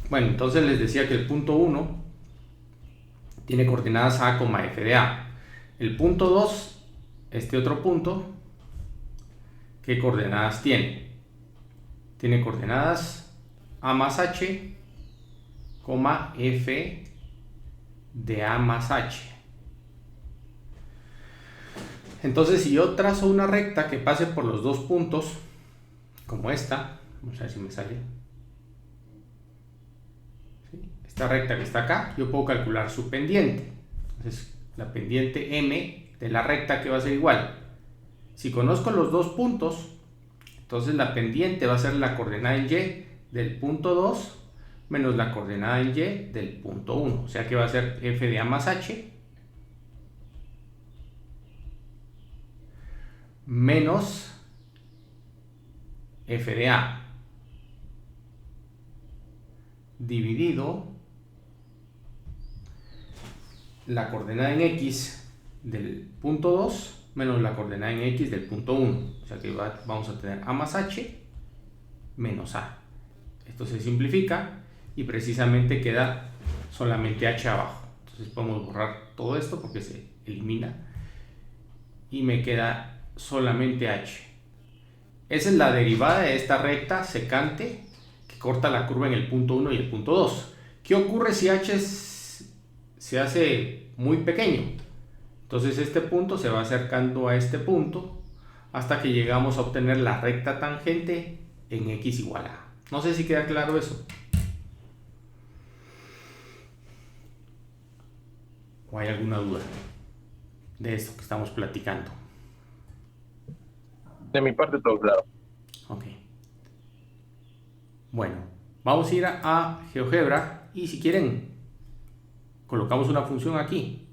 Bueno, entonces les decía que el punto 1 tiene coordenadas a, f de a. El punto 2, este otro punto, ¿qué coordenadas tiene? Tiene coordenadas a más h, f de a más h. Entonces, si yo trazo una recta que pase por los dos puntos, como esta, vamos a ver si me sale. ¿Sí? Esta recta que está acá, yo puedo calcular su pendiente. Entonces, la pendiente m de la recta, que va a ser igual. Si conozco los dos puntos, entonces la pendiente va a ser la coordenada en y del punto 2 menos la coordenada en y del punto 1. O sea que va a ser f de a más h menos f de a dividido la coordenada en x del punto 2 menos la coordenada en x del punto 1. O sea que vamos a tener a más h menos a. Esto se simplifica y precisamente queda solamente h abajo. Entonces podemos borrar todo esto porque se elimina y me queda solamente h. Esa es la derivada de esta recta secante que corta la curva en el punto 1 y el punto 2. ¿Qué ocurre si h se hace muy pequeño? Entonces este punto se va acercando a este punto hasta que llegamos a obtener la recta tangente en x igual a. No sé si queda claro eso. ¿O hay alguna duda de esto que estamos platicando? De mi parte, todo claro. Ok. Bueno, vamos a ir a GeoGebra y si quieren, colocamos una función aquí.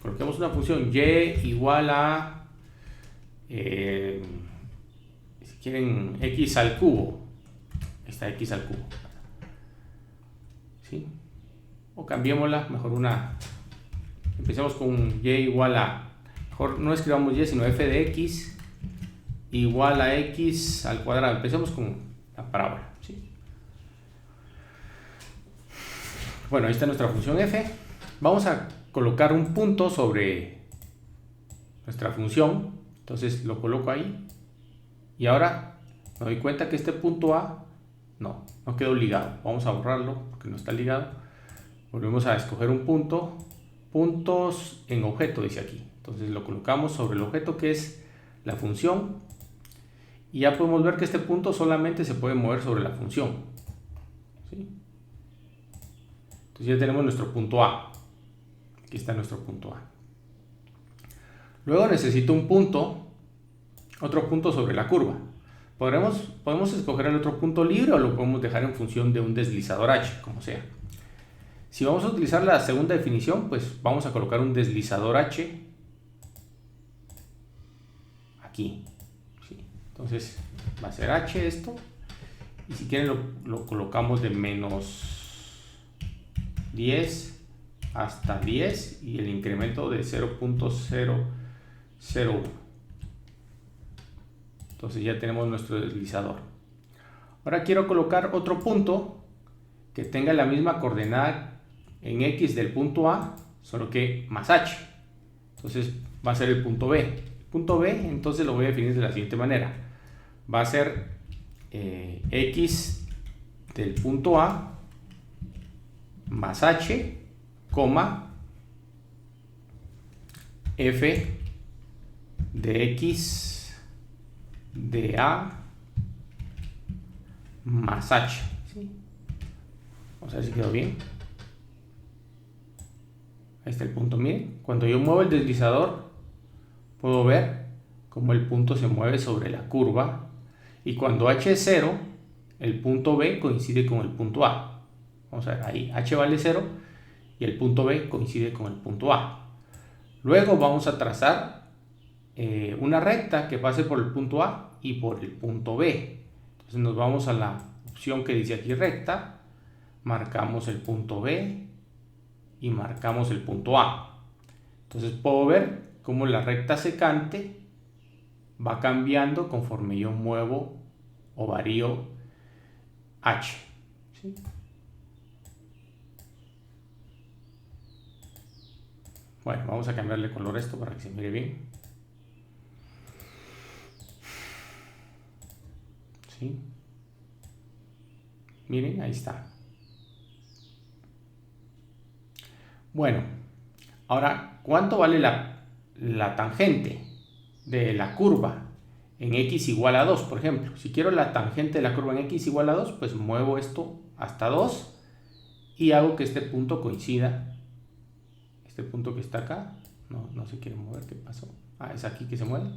Coloquemos una función y igual a, si quieren, x al cubo. Esta x al cubo. ¿Sí? O cambiémosla, mejor una. Empecemos con y igual a, mejor no escribamos y, sino f de x igual a x al cuadrado. Empecemos con la parábola. ¿Sí? Bueno, ahí está nuestra función f. Vamos a colocar un punto sobre nuestra función. Entonces lo coloco ahí. Y ahora me doy cuenta que este punto A no quedó ligado. Vamos a borrarlo porque no está ligado. Volvemos a escoger un punto. Puntos en objeto, dice aquí. Entonces lo colocamos sobre el objeto que es la función. Y ya podemos ver que este punto solamente se puede mover sobre la función. ¿Sí? Entonces ya tenemos nuestro punto A. Aquí está nuestro punto A. Luego necesito un punto, otro punto sobre la curva. Podemos escoger el otro punto libre o lo podemos dejar en función de un deslizador h, como sea. Si vamos a utilizar la segunda definición, pues vamos a colocar un deslizador h aquí. ¿Sí? Entonces va a ser h esto. Y si quieren lo colocamos de menos 10 hasta 10 y el incremento de 0.001. Entonces ya tenemos nuestro deslizador. Ahora quiero colocar otro punto que tenga la misma coordenada en x del punto A, solo que más h. Entonces va a ser el punto B. El punto B entonces lo voy a definir de la siguiente manera. Va a ser x del punto A más h, f de x de A más h. ¿Sí? Vamos a ver si quedó bien. Ahí está el punto. Miren, cuando yo muevo el deslizador puedo ver cómo el punto se mueve sobre la curva y cuando h es 0 el punto B coincide con el punto A. Vamos a ver, ahí h vale 0 y el punto B coincide con el punto A. Luego vamos a trazar una recta que pase por el punto A y por el punto B. Entonces nos vamos a la opción que dice aquí recta, marcamos el punto B y marcamos el punto A. Entonces puedo ver cómo la recta secante va cambiando conforme yo muevo o varío h. ¿Sí? Bueno, vamos a cambiarle color a esto para que se mire bien. ¿Sí? Miren, ahí está. Bueno, ahora, ¿cuánto vale la tangente de la curva en x igual a 2? Por ejemplo, si quiero la tangente de la curva en x igual a 2, pues muevo esto hasta 2 y hago que este punto coincida. Este punto que está acá, no se quiere mover, ¿qué pasó? Ah, es aquí que se mueve.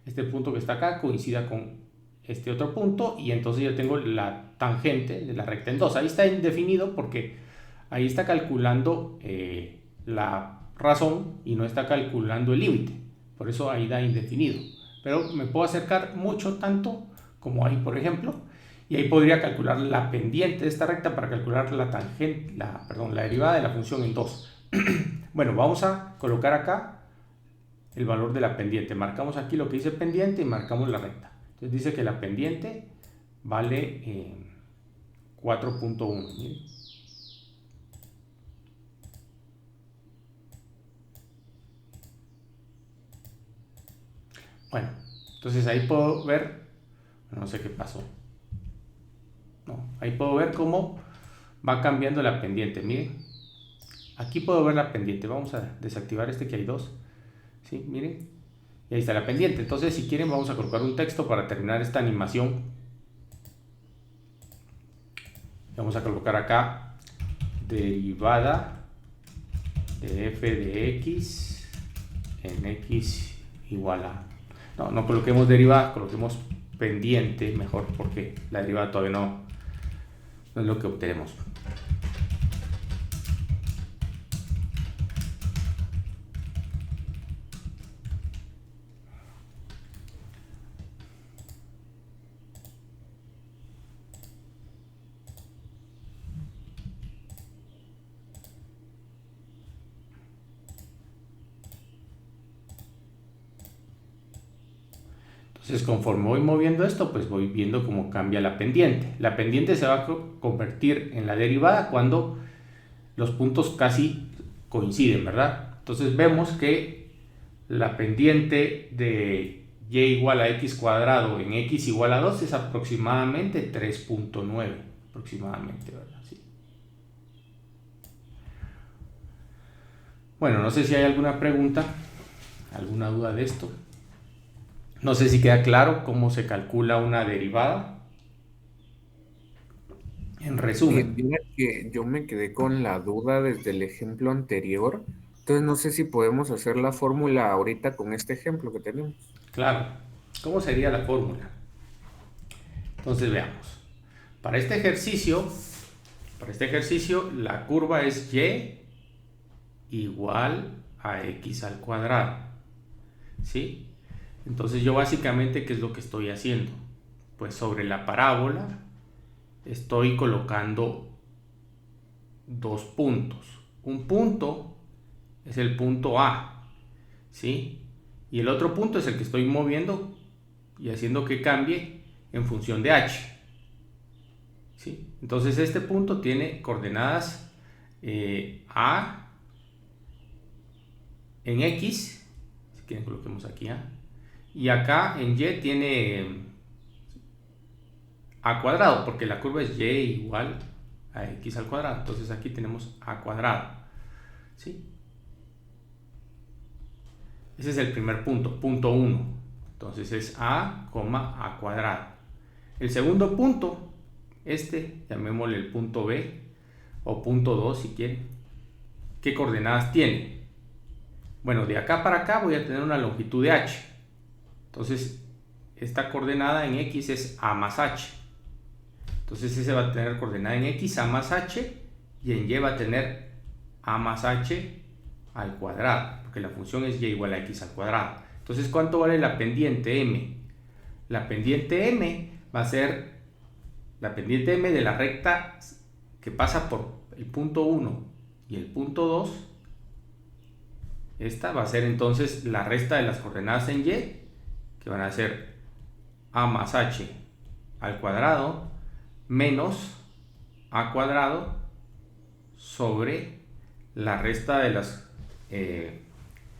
Este punto que está acá coincida con este otro punto y entonces ya tengo la tangente de la recta en 2. Ahí está indefinido porque ahí está calculando la razón y no está calculando el límite. Por eso ahí da indefinido. Pero me puedo acercar mucho, tanto como ahí, por ejemplo, y ahí podría calcular la pendiente de esta recta para calcular la tangente, la derivada de la función en 2. Bueno, vamos a colocar acá el valor de la pendiente. Marcamos aquí lo que dice pendiente y marcamos la recta. Entonces dice que la pendiente vale 4.1. Bueno, entonces ahí puedo ver, no sé qué pasó. No, ahí puedo ver cómo va cambiando la pendiente. Miren, aquí puedo ver la pendiente. Vamos a desactivar este que hay dos. ¿Sí? Miren, y ahí está la pendiente. Entonces, si quieren, vamos a colocar un texto para terminar esta animación. Vamos a colocar acá derivada de f de x en x igual a... No coloquemos derivada, coloquemos pendiente mejor porque la derivada todavía no es lo que obtenemos. Entonces, conforme voy moviendo esto, pues voy viendo cómo cambia la pendiente. La pendiente se va a convertir en la derivada cuando los puntos casi coinciden, ¿verdad? Entonces vemos que la pendiente de y igual a x cuadrado en x igual a 2 es aproximadamente 3.9, aproximadamente, ¿verdad? Sí. Bueno, no sé si hay alguna pregunta, alguna duda de esto. No sé si queda claro cómo se calcula una derivada. En resumen. Mira que yo me quedé con la duda desde el ejemplo anterior, entonces no sé si podemos hacer la fórmula ahorita con este ejemplo que tenemos. Claro. ¿Cómo sería la fórmula? Entonces veamos. Para este ejercicio, la curva es y igual a x al cuadrado. ¿Sí? Entonces yo básicamente, ¿qué es lo que estoy haciendo? Pues sobre la parábola estoy colocando dos puntos. Un punto es el punto A, ¿sí? Y el otro punto es el que estoy moviendo y haciendo que cambie en función de h. ¿Sí? Entonces este punto tiene coordenadas A en X, si quieren coloquemos aquí A, y acá en Y tiene A cuadrado, porque la curva es Y igual a X al cuadrado. Entonces aquí tenemos A cuadrado. ¿Sí? Ese es el primer punto, punto 1. Entonces es A, A cuadrado. El segundo punto, llamémosle el punto B o punto 2 si quieren. ¿Qué coordenadas tiene? Bueno, de acá para acá voy a tener una longitud de h. Entonces, esta coordenada en x es a más h. Entonces, ese va a tener coordenada en x a más h y en y va a tener a más h al cuadrado, porque la función es y igual a x al cuadrado. Entonces, ¿cuánto vale la pendiente m? La pendiente m va a ser la pendiente m de la recta que pasa por el punto 1 y el punto 2. Esta va a ser entonces la resta de las coordenadas en y, que van a ser a más h al cuadrado menos a cuadrado sobre la resta de las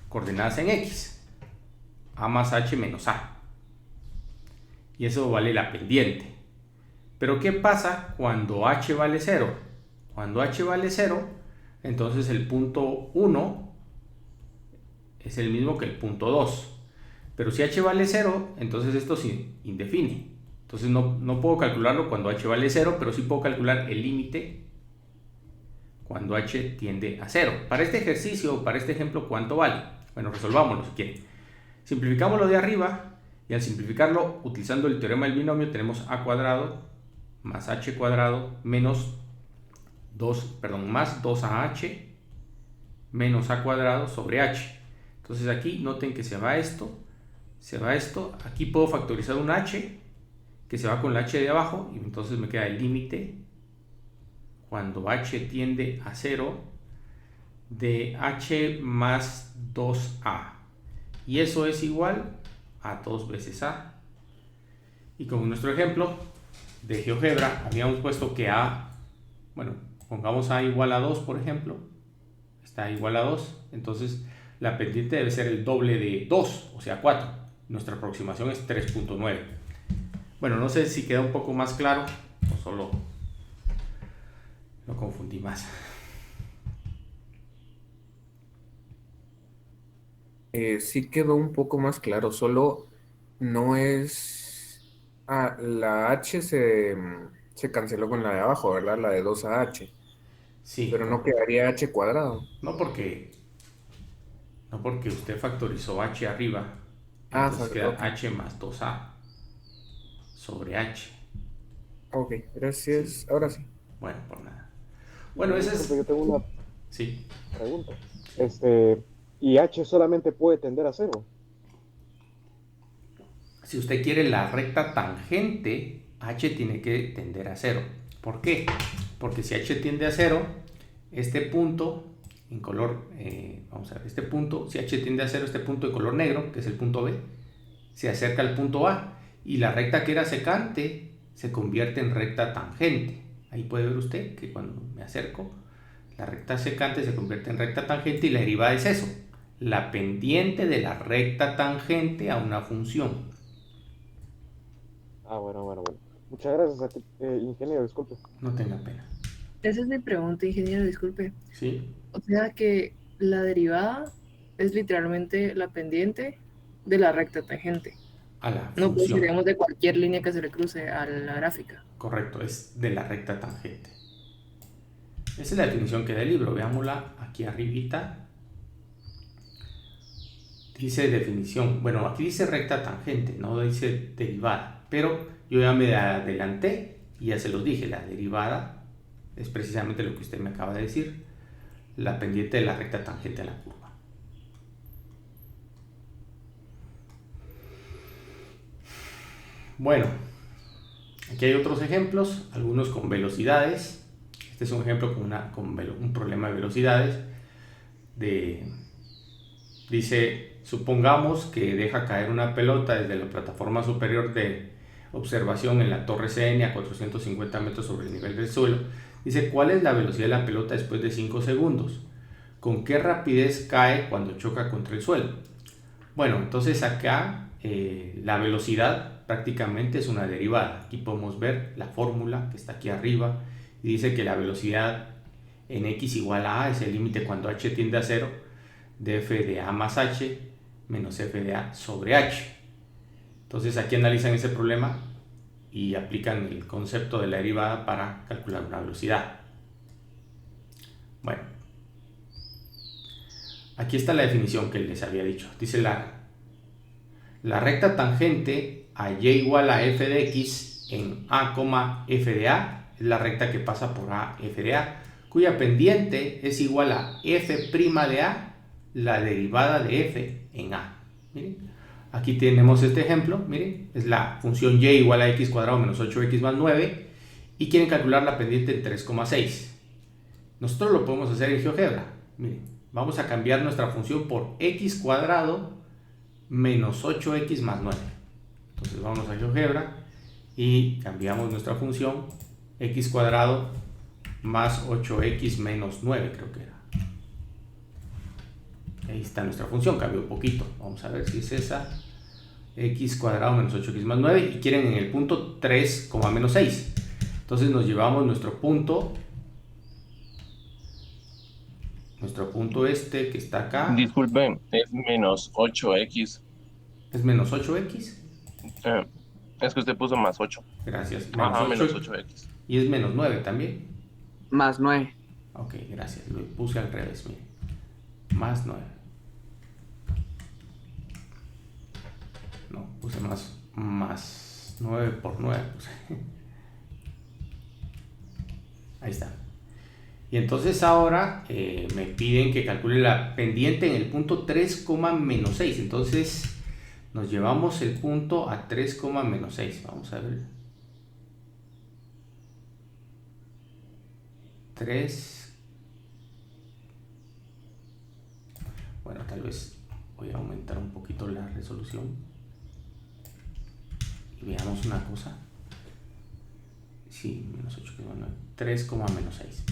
coordenadas en X, A más H menos A. Y eso vale la pendiente. Pero ¿qué pasa cuando H vale 0? Cuando H vale 0, entonces el punto 1 es el mismo que el punto 2. Pero si H vale 0, entonces esto se indefine. Entonces no puedo calcularlo cuando H vale 0, pero sí puedo calcular el límite cuando H tiende a 0. Para este ejercicio, para este ejemplo, ¿cuánto vale? Bueno, resolvámoslo si quieren. Simplificamos lo de arriba y al simplificarlo utilizando el teorema del binomio tenemos a cuadrado más h cuadrado más 2ah menos a cuadrado sobre h. Entonces aquí noten que se va esto, aquí puedo factorizar un h que se va con la h de abajo y entonces me queda el límite cuando h tiende a 0 de h más 2a, y eso es igual a 2 veces a. Y como en nuestro ejemplo de GeoGebra habíamos puesto que a, bueno, pongamos a igual a 2, por ejemplo, está igual a 2, entonces la pendiente debe ser el doble de 2, o sea 4. Nuestra aproximación es 3.9. Bueno, no sé si queda un poco más claro o solo lo confundí más. Sí quedó un poco más claro, solo no es... la H se canceló con la de abajo, ¿verdad? La de 2AH, Sí, pero no correcto. quedaría H cuadrado. No porque, no porque usted factorizó h arriba, entonces queda Ok, h más 2a sobre h. ok, Sí, gracias. Ahora sí. bueno, por nada. Bueno, Y ese disculpe, es... yo tengo una Sí, pregunta. sí. ¿Y H solamente puede tender a cero? Si usted quiere la recta tangente, h tiene que tender a 0. ¿Por qué? Porque si h tiende a 0, este punto en color, vamos a ver, este punto, si h tiende a 0, este punto de color negro, que es el punto B, se acerca al punto A y la recta que era secante se convierte en recta tangente. Ahí puede ver usted que cuando me acerco, la recta secante se convierte en recta tangente y la derivada es eso, la pendiente de la recta tangente a una función. Ah, bueno. Muchas gracias, ingeniero, disculpe. No tenga pena. Esa es mi pregunta, ingeniero, disculpe. ¿Sí? O sea que la derivada es literalmente la pendiente de la recta tangente. A la No pues función. digamos de cualquier línea que se le cruce a la gráfica. Correcto, es de la recta tangente. Esa es la definición que da el libro. Veámosla aquí arribita. Dice definición. Bueno, aquí dice recta tangente, no dice derivada. Pero yo ya me adelanté y ya se los dije. La derivada es precisamente lo que usted me acaba de decir. La pendiente de la recta tangente a la curva. Bueno, aquí hay otros ejemplos, algunos con velocidades. Este es un ejemplo con un problema de velocidades. Dice, supongamos que deja caer una pelota desde la plataforma superior de observación en la torre CN a 450 metros sobre el nivel del suelo. Dice, ¿cuál es la velocidad de la pelota después de 5 segundos? ¿Con qué rapidez cae cuando choca contra el suelo? Bueno, entonces acá la velocidad prácticamente es una derivada. Aquí podemos ver la fórmula que está aquí arriba y dice que la velocidad en x igual a a es el límite cuando h tiende a 0 de f de a más h menos f de a sobre h. Entonces aquí analizan ese problema y aplican el concepto de la derivada para calcular una velocidad. Bueno, aquí está la definición que les había dicho. Dice la recta tangente a y igual a f de x en a, f de a es la recta que pasa por a, f de a, cuya pendiente es igual a f' de a, la derivada de f en a. Miren, aquí tenemos este ejemplo, miren, es la función y igual a x cuadrado menos 8x más 9 y quieren calcular la pendiente en 3,6. Nosotros lo podemos hacer en GeoGebra. Miren, vamos a cambiar nuestra función por x cuadrado menos 8x más 9. Entonces vamos a GeoGebra y cambiamos nuestra función x cuadrado más 8x menos 9, creo que era. Ahí está nuestra función, cambió un poquito. Vamos a ver si es esa. X cuadrado menos 8x más 9 y quieren en el punto 3, menos 6. Entonces nos llevamos nuestro punto este que está acá. Disculpen, es menos 8x. Es menos 8x. Es que usted puso más 8. Gracias. Menos Ajá, 8 menos 8x. y es menos 9 también. Más 9. Ok, gracias. Lo puse al revés, mire. Más 9. No, puse más 9 por 9. Puse. Ahí está. Y entonces ahora me piden que calcule la pendiente en el punto 3, menos 6. Entonces nos llevamos el punto a 3, menos 6. Vamos a ver. 3. Bueno, tal vez voy a aumentar un poquito la resolución. Y veamos una cosa. Sí, menos 8, 3, menos 6.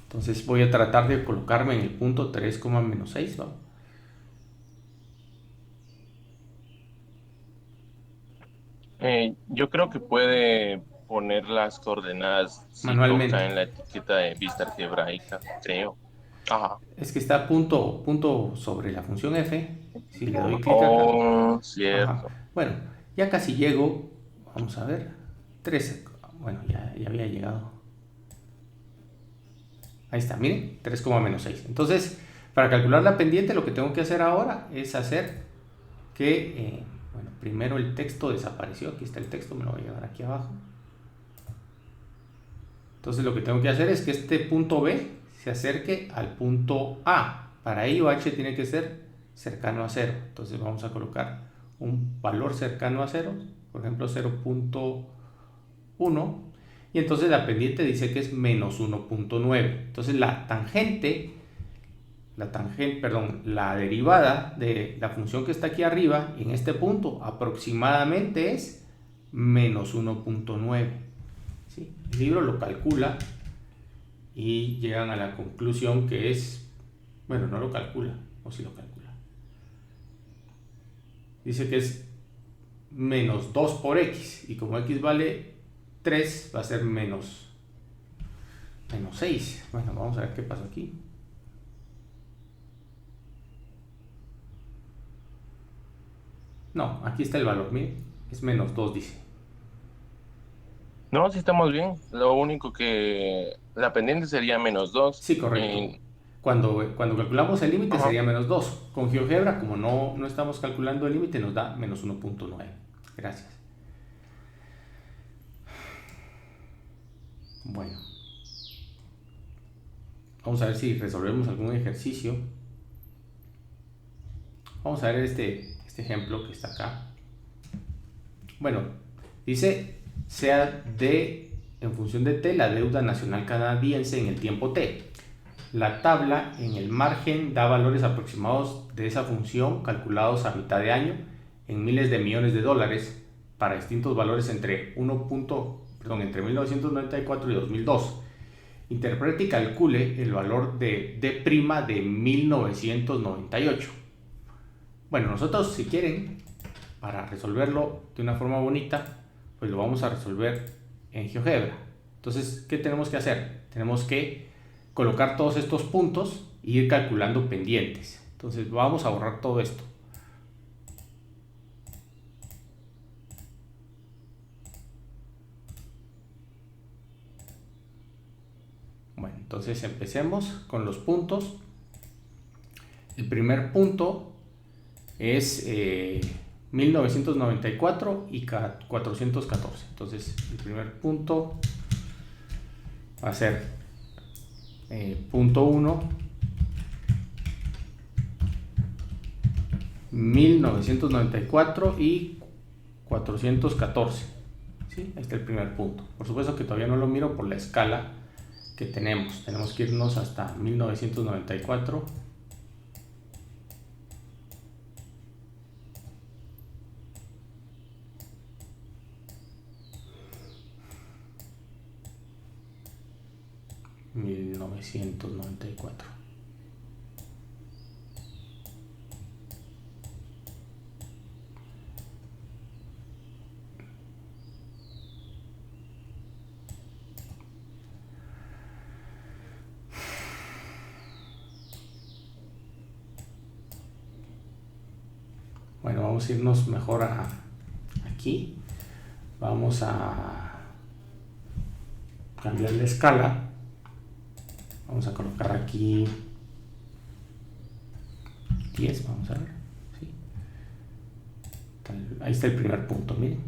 Entonces voy a tratar de colocarme en el punto 3, menos 6, ¿va? Yo creo que puede poner las coordenadas si Manualmente. toca en la etiqueta de vista algebraica, creo. Ajá. Es que está punto sobre la función f. Si le doy clic acá. Oh, Ajá. cierto. Bueno, ya casi llego. Vamos a ver. 13. Bueno, ya había llegado. Ahí está, miren, 3, menos 6. Entonces, para calcular la pendiente, lo que tengo que hacer ahora es hacer que, bueno, primero el texto desapareció. Aquí está el texto, me lo voy a llevar aquí abajo. Entonces, lo que tengo que hacer es que este punto B se acerque al punto A. Para ello, H tiene que ser cercano a 0. Entonces, vamos a colocar un valor cercano a 0, por ejemplo, 0.1. Y entonces la pendiente dice que es menos 1.9. Entonces la derivada de la función que está aquí arriba, en este punto, aproximadamente es menos 1.9. ¿Sí? El libro lo calcula y llegan a la conclusión que es, bueno, no lo calcula, o sí lo calcula. Dice que es menos 2 por x, y como x vale 3, va a ser menos 6. Bueno, vamos a ver qué pasa aquí. No, aquí está el valor, miren, es menos 2, dice. No, sí estamos bien. Lo único que la pendiente sería menos 2. Sí, correcto. Cuando calculamos el límite sería menos 2. Con GeoGebra, como no estamos calculando el límite, nos da menos 1.9. Gracias. Bueno. Vamos a ver si resolvemos algún ejercicio. Vamos a ver este ejemplo que está acá. Bueno, dice, sea D en función de T la deuda nacional canadiense en el tiempo T. La tabla en el margen da valores aproximados de esa función calculados a mitad de año en miles de millones de dólares para distintos valores entre 1994 y 2002. Interprete y calcule el valor de D' de 1998. Bueno, nosotros, si quieren, para resolverlo de una forma bonita, pues lo vamos a resolver en GeoGebra. Entonces, ¿qué tenemos que hacer? Tenemos que colocar todos estos puntos e ir calculando pendientes. Entonces, vamos a borrar todo esto. Bueno, entonces empecemos con los puntos. El primer punto es 1994 y 414. Entonces el primer punto va a ser punto 1, 1994 y 414. ¿Sí? Ahí está el primer punto. Por supuesto que todavía no lo miro por la escala que tenemos. Tenemos que irnos hasta 1994. Bueno, vamos a irnos mejor a aquí. Vamos a cambiar la escala. Vamos a colocar aquí 10, vamos a ver. ¿Sí? Ahí está el primer punto, miren.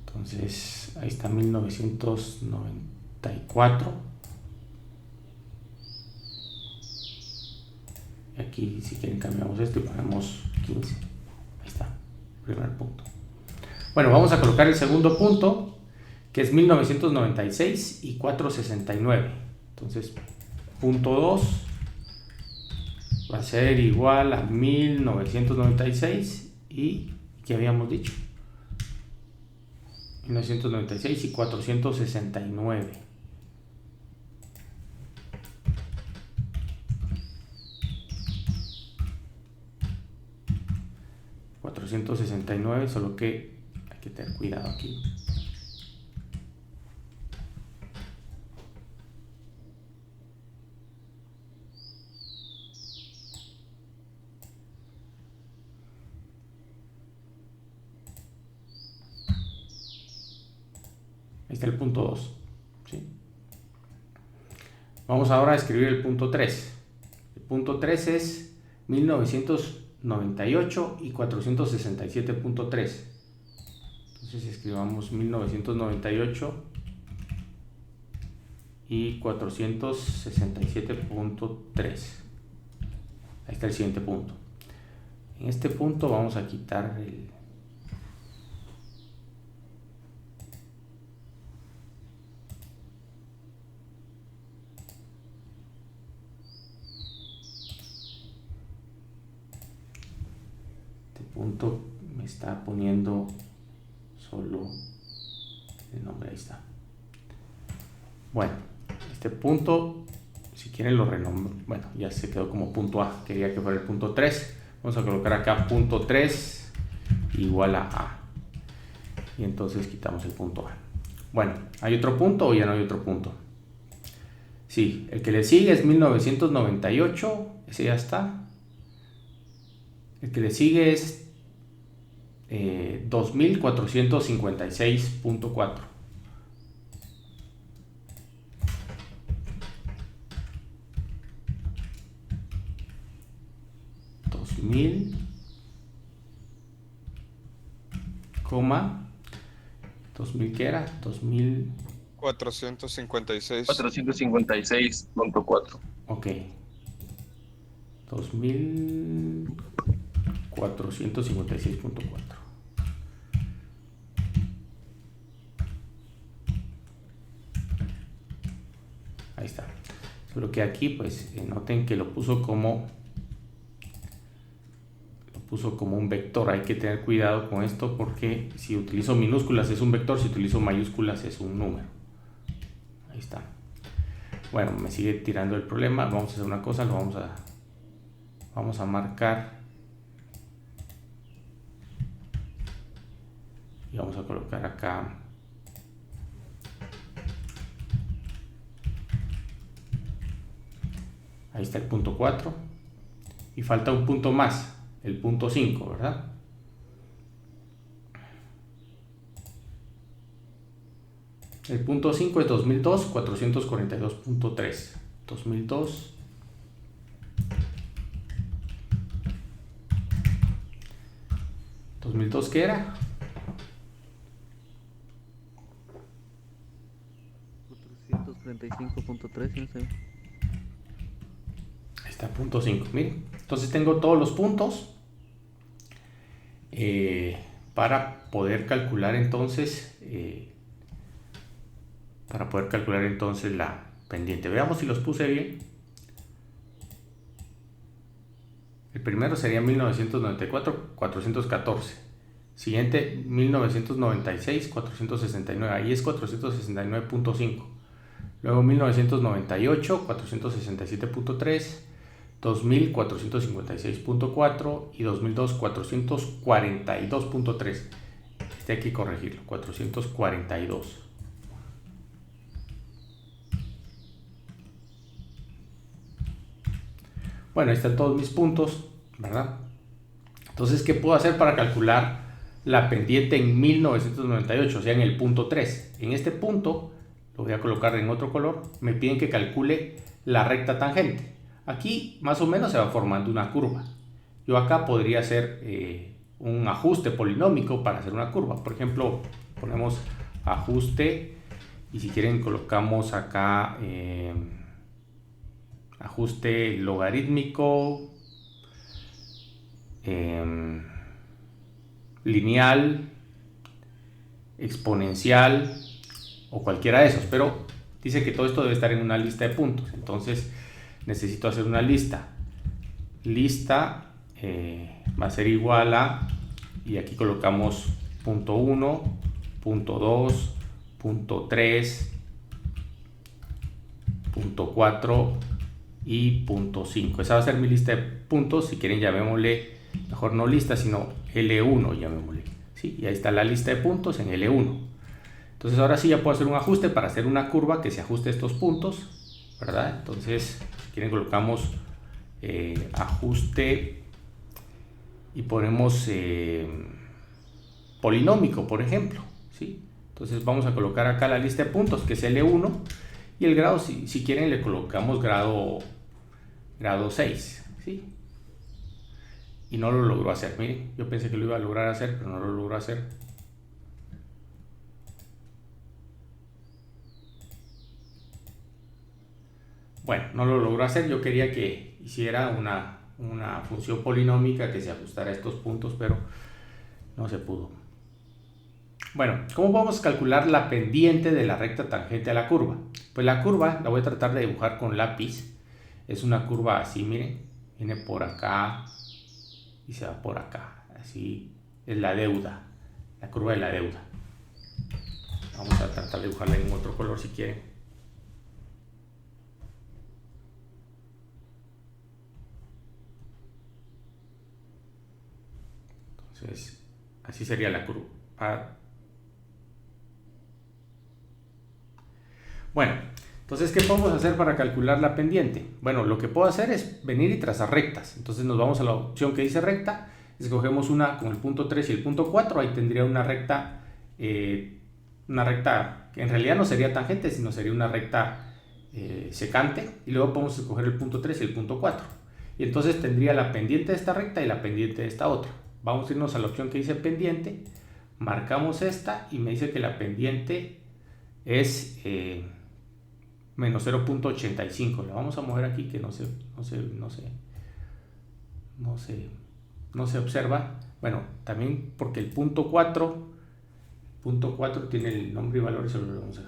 Entonces, ahí está 1994. Y aquí, si quieren, cambiamos esto y ponemos 15. Ahí está, primer punto. Bueno, vamos a colocar el segundo punto, que es 1996 y 469. Entonces, punto 2 va a ser igual a 1996 y, ¿qué habíamos dicho? 1996 y 469. Solo que hay que tener cuidado aquí. Ahí está el punto 2. ¿Sí? Vamos ahora a escribir el punto 3. El punto 3 es 1998 y 467.3. Entonces escribamos 1998 y 467.3. Ahí está el siguiente punto. En este punto vamos a quitar el... punto me está poniendo solo el nombre, ahí está. Bueno, este punto, si quieren lo renombro. Bueno, ya se quedó como punto A, quería que fuera el punto 3. Vamos a colocar acá punto 3 igual a A. Y entonces quitamos el punto A. Bueno, ¿hay otro punto o ya no hay otro punto? Sí, el que le sigue es 1998, ese ya está. El que le sigue es 2456.4. ¿2000 qué era? 2000. 456. 456.4. Ok. 2456.4. Ahí está. Solo que aquí, pues, noten que lo puso como un vector. Hay que tener cuidado con esto porque si utilizo minúsculas es un vector, si utilizo mayúsculas es un número. Ahí está. Bueno, me sigue tirando el problema. Vamos a hacer una cosa, vamos a marcar y vamos a colocar acá ahí está el punto 4 y falta un punto más, el punto 5, ¿verdad? El punto 5 es 2002 442.3. 2002 ¿2002 qué era? 435.3, no sé. Ahí está, punto 5. Miren, entonces tengo todos los puntos para poder calcular entonces la pendiente. Veamos si los puse bien. El primero sería 1994, 414. Siguiente, 1996, 469. Ahí es 469.5. Luego 1998, 467.3. 2000, 456.4. Y 2002, 442.3. Este hay que corregirlo, 442. Bueno, ahí están todos mis puntos, ¿verdad? Entonces, ¿qué puedo hacer para calcular la pendiente en 1998? O sea, en el punto 3. En este punto, lo voy a colocar en otro color, me piden que calcule la recta tangente. Aquí más o menos se va formando una curva. Yo acá podría hacer un ajuste polinómico para hacer una curva. Por ejemplo, ponemos ajuste y si quieren colocamos acá ajuste logarítmico, lineal, exponencial o cualquiera de esos, pero dice que todo esto debe estar en una lista de puntos. Entonces necesito hacer una lista va a ser igual a, y aquí colocamos punto 1, punto 2, punto 3, punto 4 y punto 5. Esa va a ser mi lista de puntos. Si quieren llamémosle, mejor no lista, sino L1 llamémosle, ¿sí? Y ahí está la lista de puntos en L1. Entonces ahora sí ya puedo hacer un ajuste para hacer una curva que se ajuste a estos puntos, ¿verdad? Entonces, si quieren colocamos ajuste y ponemos polinómico, por ejemplo, ¿sí? Entonces vamos a colocar acá la lista de puntos, que es L1, y el grado, si quieren, le colocamos grado 6, ¿sí? Y no lo logró hacer, miren, yo pensé que lo iba a lograr hacer, pero no lo logró hacer. Bueno, no lo logró hacer, yo quería que hiciera una función polinómica que se ajustara a estos puntos, pero no se pudo. Bueno, ¿cómo vamos a calcular la pendiente de la recta tangente a la curva? Pues la curva la voy a tratar de dibujar con lápiz. Es una curva así, miren, viene por acá y se va por acá. Así es la deuda, la curva de la deuda. Vamos a tratar de dibujarla en otro color si quieren. Entonces, así sería la curva. Bueno, entonces, ¿qué podemos hacer para calcular la pendiente? Bueno, lo que puedo hacer es venir y trazar rectas. Entonces nos vamos a la opción que dice recta, escogemos una con el punto 3 y el punto 4, ahí tendría una recta que en realidad no sería tangente, sino sería una recta secante, y luego podemos escoger el punto 3 y el punto 4. Y entonces tendría la pendiente de esta recta y la pendiente de esta otra. Vamos a irnos a la opción que dice pendiente, marcamos esta y me dice que la pendiente es menos 0.85. La vamos a mover aquí que no se observa. Bueno, también porque el punto 4 tiene el nombre y valor y solo le vamos a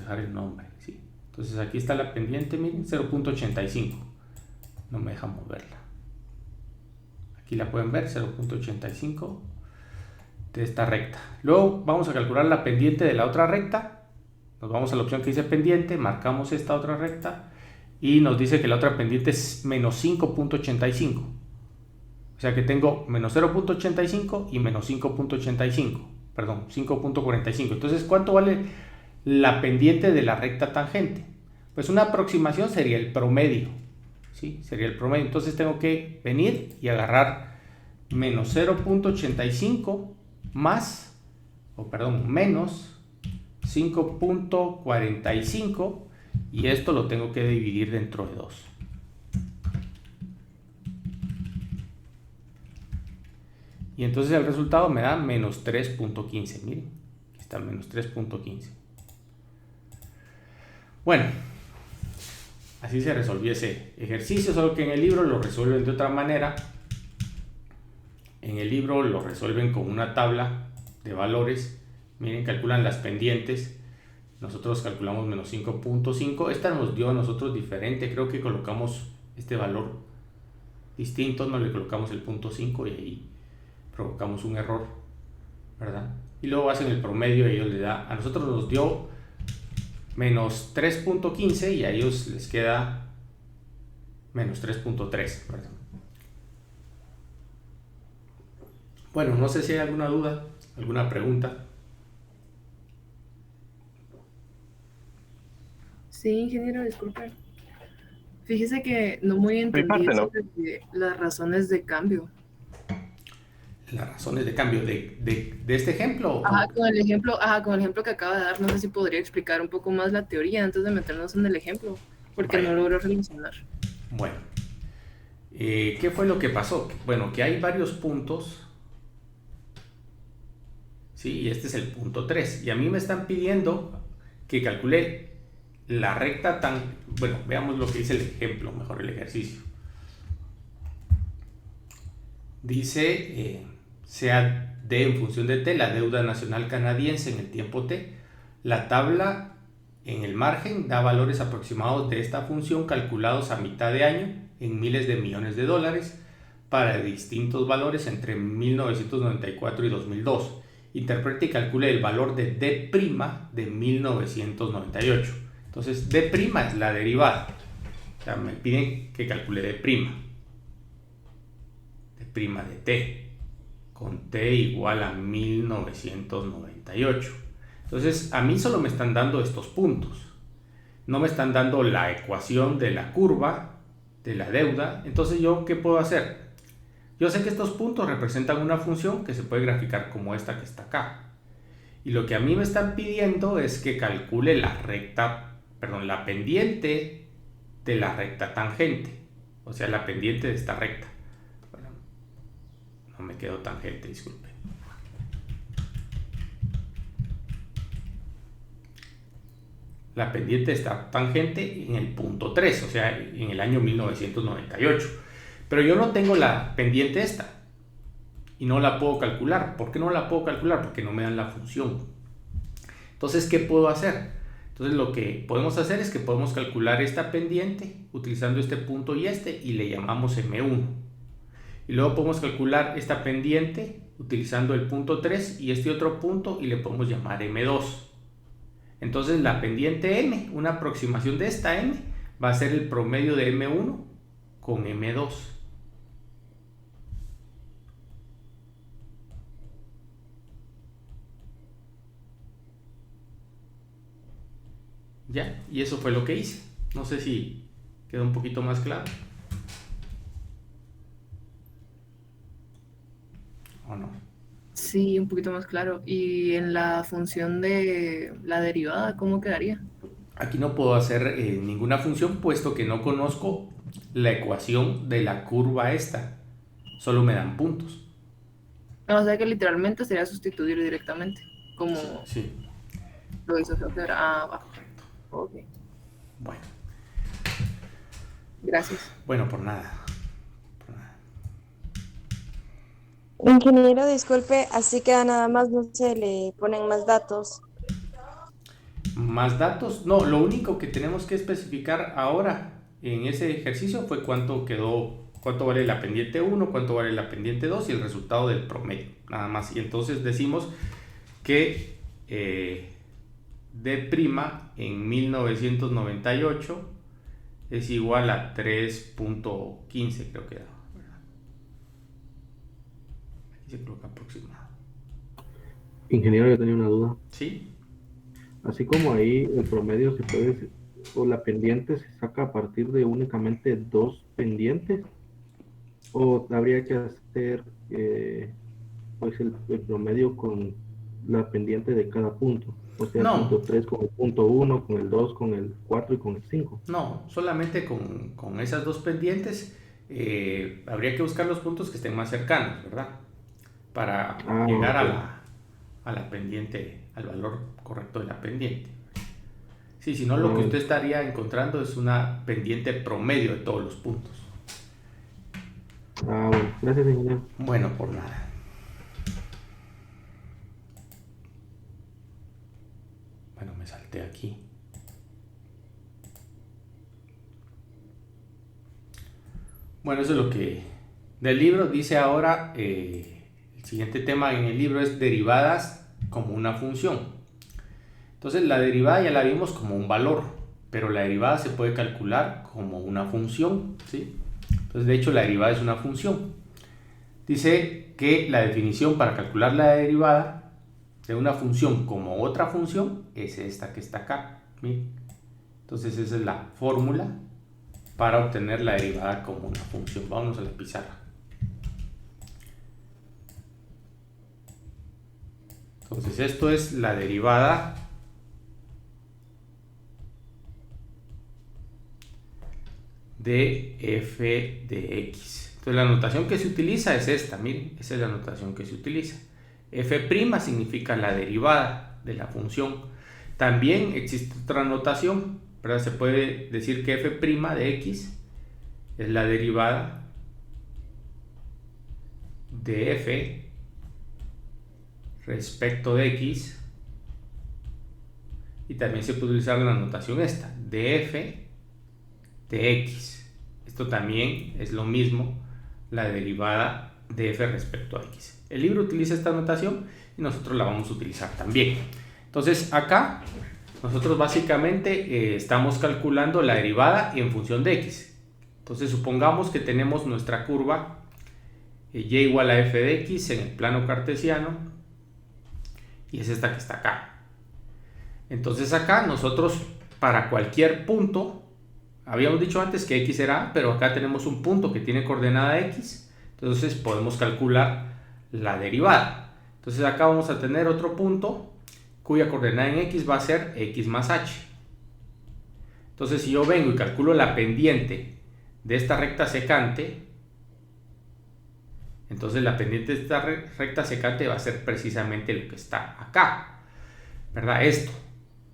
dejar el nombre, ¿sí? Entonces aquí está la pendiente, miren, 0.85. No me deja moverla. Aquí la pueden ver, 0.85 de esta recta. Luego vamos a calcular la pendiente de la otra recta. Nos vamos a la opción que dice pendiente, marcamos esta otra recta y nos dice que la otra pendiente es menos 5.85. O sea que tengo menos 0.85 y menos 5.85. Perdón, 5.45. Entonces, ¿cuánto vale la pendiente de la recta tangente? Pues una aproximación sería el promedio, ¿sí? Sería el promedio. Entonces tengo que venir y agarrar menos 0.85 menos 5.45 y esto lo tengo que dividir dentro de 2. Y entonces el resultado me da menos 3.15. Miren, aquí está menos 3.15. Bueno, así se resolvió ese ejercicio, solo que en el libro lo resuelven de otra manera. En el libro lo resuelven con una tabla de valores. Miren, calculan las pendientes. Nosotros calculamos menos 5.5. Esta nos dio a nosotros diferente. Creo que colocamos este valor distinto. No le colocamos el punto 5 y ahí provocamos un error, ¿verdad? Y luego hacen el promedio y ellos le da. A nosotros nos dio menos 3.15 y a ellos les queda menos 3.3, ¿verdad? Bueno, no sé si hay alguna duda, alguna pregunta. Sí, ingeniero, disculpe. Fíjese que no muy Mi entendí parte eso no. de las razones de cambio. Las razones de cambio de este ejemplo. Ajá, con el ejemplo que acaba de dar, no sé si podría explicar un poco más la teoría antes de meternos en el ejemplo, porque Vaya. no logro relacionar. Bueno, ¿qué fue lo que pasó? Bueno, que hay varios puntos, ¿sí? Y este es el punto 3. Y a mí me están pidiendo que calcule la recta tan... Bueno, veamos lo que dice el ejemplo, mejor el ejercicio. Dice, sea D en función de T, la deuda nacional canadiense en el tiempo T. La tabla en el margen da valores aproximados de esta función calculados a mitad de año en miles de millones de dólares para distintos valores entre 1994 y 2002. Interprete y calcule el valor de D' de 1998. Entonces, D' es la derivada. O sea, me piden que calcule D'. D' de T, con T igual a 1998. Entonces, a mí solo me están dando estos puntos. No me están dando la ecuación de la curva, de la deuda. Entonces, ¿yo qué puedo hacer? Yo sé que estos puntos representan una función que se puede graficar como esta que está acá. Y lo que a mí me están pidiendo es que calcule la pendiente de la recta tangente. O sea, la pendiente de esta recta. Bueno, no me quedó tangente, disculpe. La pendiente de esta tangente en el punto 3, o sea, en el año 1998. Pero yo no tengo la pendiente esta y no la puedo calcular. ¿Por qué no la puedo calcular? Porque no me dan la función. Entonces, ¿qué puedo hacer? Entonces, lo que podemos hacer es que podemos calcular esta pendiente utilizando este punto y le llamamos M1. Y luego podemos calcular esta pendiente utilizando el punto 3 y este otro punto y le podemos llamar M2. Entonces, la pendiente M, una aproximación de esta M, va a ser el promedio de M1 con M2. Ya, y eso fue lo que hice. No sé si quedó un poquito más claro o no. Sí, un poquito más claro. Y en la función de la derivada, ¿cómo quedaría? Aquí no puedo hacer ninguna función puesto que no conozco la ecuación de la curva esta. Solo me dan puntos. O sea que literalmente sería sustituir directamente, como Sí, lo hizo Geoffrey. Ah, va. correcto. Ok, Bueno, gracias. bueno, por nada. Por nada. Ingeniero, disculpe, así queda nada más, no se le ponen más datos. ¿Más datos? No, lo único que tenemos que especificar ahora en ese ejercicio fue cuánto vale la pendiente 1, cuánto vale la pendiente 2 y el resultado del promedio, nada más. Y entonces decimos que D' en 1998 es igual a 3.15, creo que era. Aquí se coloca aproximado. Ingeniero, yo tenía una duda. ¿Sí? Así como ahí el promedio se puede, o la pendiente se saca a partir de únicamente dos pendientes, o habría que hacer pues el promedio con la pendiente de cada punto, o sea, No. el punto 3 con el punto 1, con el 2, con el 4 y con el 5. No, solamente con esas dos pendientes habría que buscar los puntos que estén más cercanos, ¿verdad? Para llegar a la pendiente, al valor correcto de la pendiente. Sí, si no, lo que usted estaría encontrando es una pendiente promedio de todos los puntos. Bueno, gracias, ingeniero. Bueno, por nada. Bueno, me salté aquí. Bueno, eso es lo que del libro dice ahora. El siguiente tema en el libro es derivadas como una función. Entonces, la derivada ya la vimos como un valor, pero la derivada se puede calcular como una función, ¿sí? Entonces, de hecho, la derivada es una función. Dice que la definición para calcular la derivada de una función como otra función es esta que está acá. ¿Sí? Entonces, esa es la fórmula para obtener la derivada como una función. Vamos a la pizarra. Entonces esto es la derivada de f de x. Entonces la notación que se utiliza es esta, miren, esa es la notación que se utiliza. F' significa la derivada de la función. También existe otra notación, ¿verdad? Se puede decir que f' de x es la derivada de f respecto de x, y también se puede utilizar la notación esta, de f de x. Esto también es lo mismo, la derivada de f respecto a x. El libro utiliza esta notación y nosotros la vamos a utilizar también. Entonces acá nosotros básicamente estamos calculando la derivada en función de x. Entonces supongamos que tenemos nuestra curva y igual a f de x en el plano cartesiano, y es esta que está acá. Entonces acá nosotros para cualquier punto, habíamos dicho antes que x era a, pero acá tenemos un punto que tiene coordenada x, entonces podemos calcular la derivada. Entonces acá vamos a tener otro punto cuya coordenada en x va a ser x más h. Entonces si yo vengo y calculo la pendiente de esta recta secante, entonces la pendiente de esta recta secante va a ser precisamente lo que está acá, ¿verdad? Esto.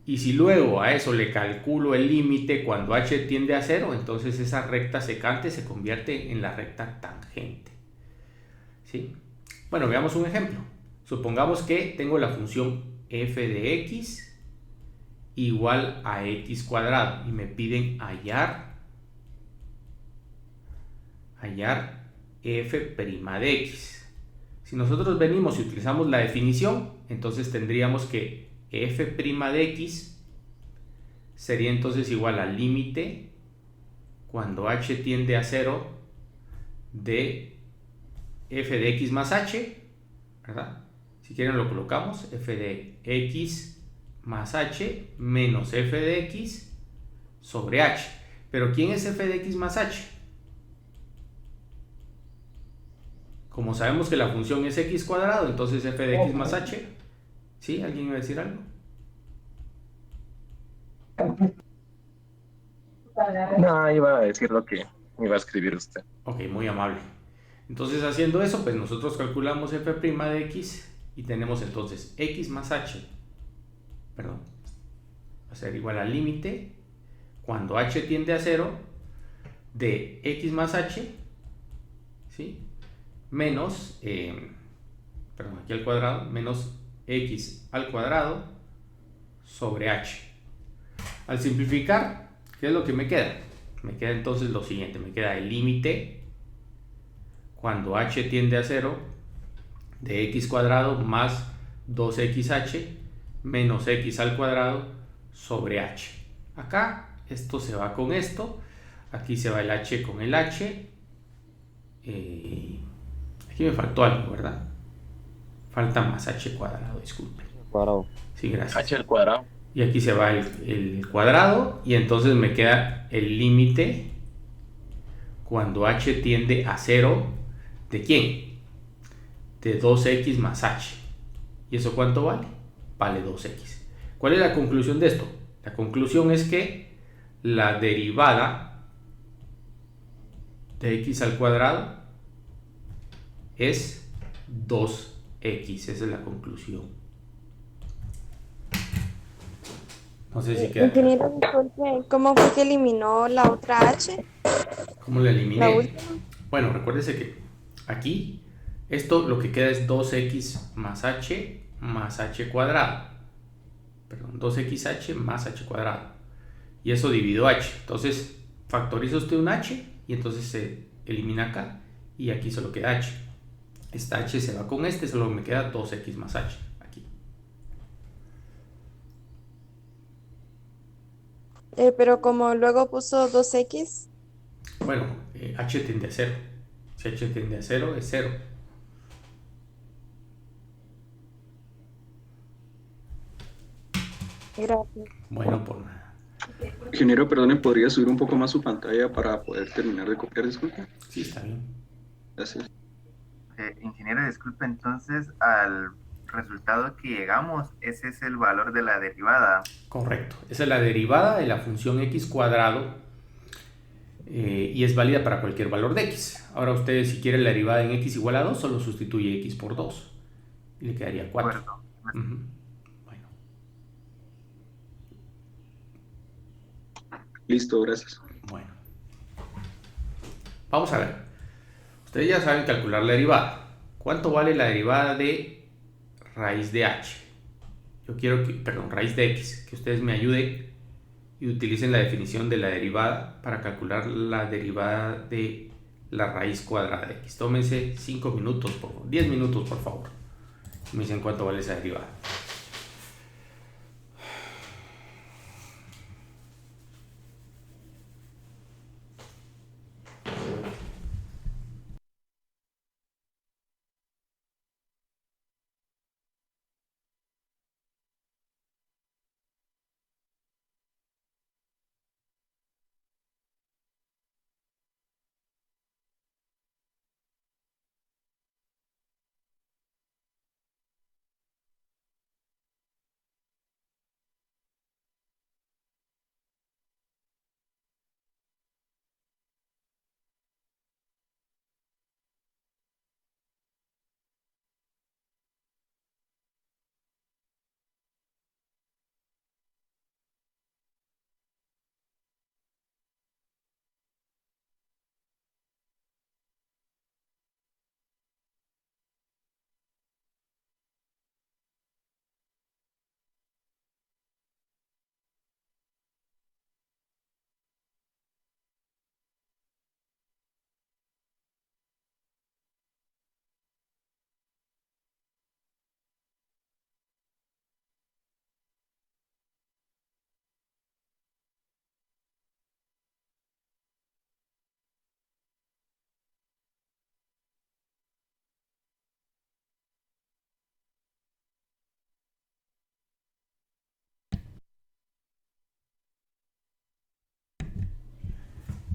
Y si luego a eso le calculo el límite cuando h tiende a 0, entonces esa recta secante se convierte en la recta tangente. ¿Sí? Bueno, veamos un ejemplo. Supongamos que tengo la función f de x igual a x cuadrado y me piden hallar f' de x. Si nosotros venimos y utilizamos la definición, entonces tendríamos que f' de x sería entonces igual al límite cuando h tiende a 0 de f de x más h, ¿verdad? Si quieren lo colocamos, f de x más h menos f de x sobre h. Pero ¿quién es f de x más h? Como sabemos que la función es x cuadrado, entonces f de x más h. ¿Sí? ¿Alguien iba a decir algo? No, iba a decir lo que iba a escribir usted. Ok, muy amable. Entonces haciendo eso, pues nosotros calculamos f' de x y tenemos entonces x más h, perdón, va a ser igual al límite cuando h tiende a 0 de x más h, ¿sí? Menos, perdón, aquí al cuadrado, menos x al cuadrado sobre h. Al simplificar, ¿qué es lo que me queda? Me queda entonces lo siguiente, me queda el límite cuando h tiende a 0 de x cuadrado más 2xh menos x al cuadrado sobre h. Acá esto se va con esto, aquí se va el h con el h. Aquí me faltó algo, ¿verdad? Falta más h cuadrado, disculpen. Cuadrado. Sí, gracias. H al cuadrado. Y aquí se va el cuadrado y entonces me queda el límite cuando h tiende a 0 ¿de quién? De 2x más h. ¿Y eso cuánto vale? Vale 2x. ¿Cuál es la conclusión de esto? La conclusión es que la derivada de x al cuadrado es 2x. Esa es la conclusión. No sé si queda. Ingeniero, disculpe, ¿cómo fue que eliminó la otra H? ¿Cómo la eliminé? La última. Bueno, recuérdese que aquí esto lo que queda es 2x más h cuadrado. Perdón, 2xh más h cuadrado. Y eso dividió h. Entonces factoriza usted un h y entonces se elimina acá y aquí solo queda h. Esta h se va con este, solo me queda 2x más h aquí. Pero como luego puso 2X, Bueno, h tiende a 0. Si h tiende a 0 es 0. gracias. Bueno, por nada. Ingeniero, perdone, ¿podría subir un poco más su pantalla para poder terminar de copiar? Disculpe. Sí, está bien. Gracias. Ingeniero, disculpe, entonces al resultado que llegamos, ese es el valor de la derivada. Correcto. Esa es la derivada de la función x cuadrado y es válida para cualquier valor de x. Ahora usted, si quiere la derivada en x igual a 2, solo sustituye x por 2 y le quedaría 4. Bueno. Listo, gracias. Bueno. Vamos a ver. Ustedes ya saben calcular la derivada. ¿Cuánto vale la derivada de raíz de h? Yo quiero que, perdón, raíz de x, que ustedes me ayuden y utilicen la definición de la derivada para calcular la derivada de la raíz cuadrada de x. Tómense 5 minutos, 10 minutos, por favor. Me dicen cuánto vale esa derivada.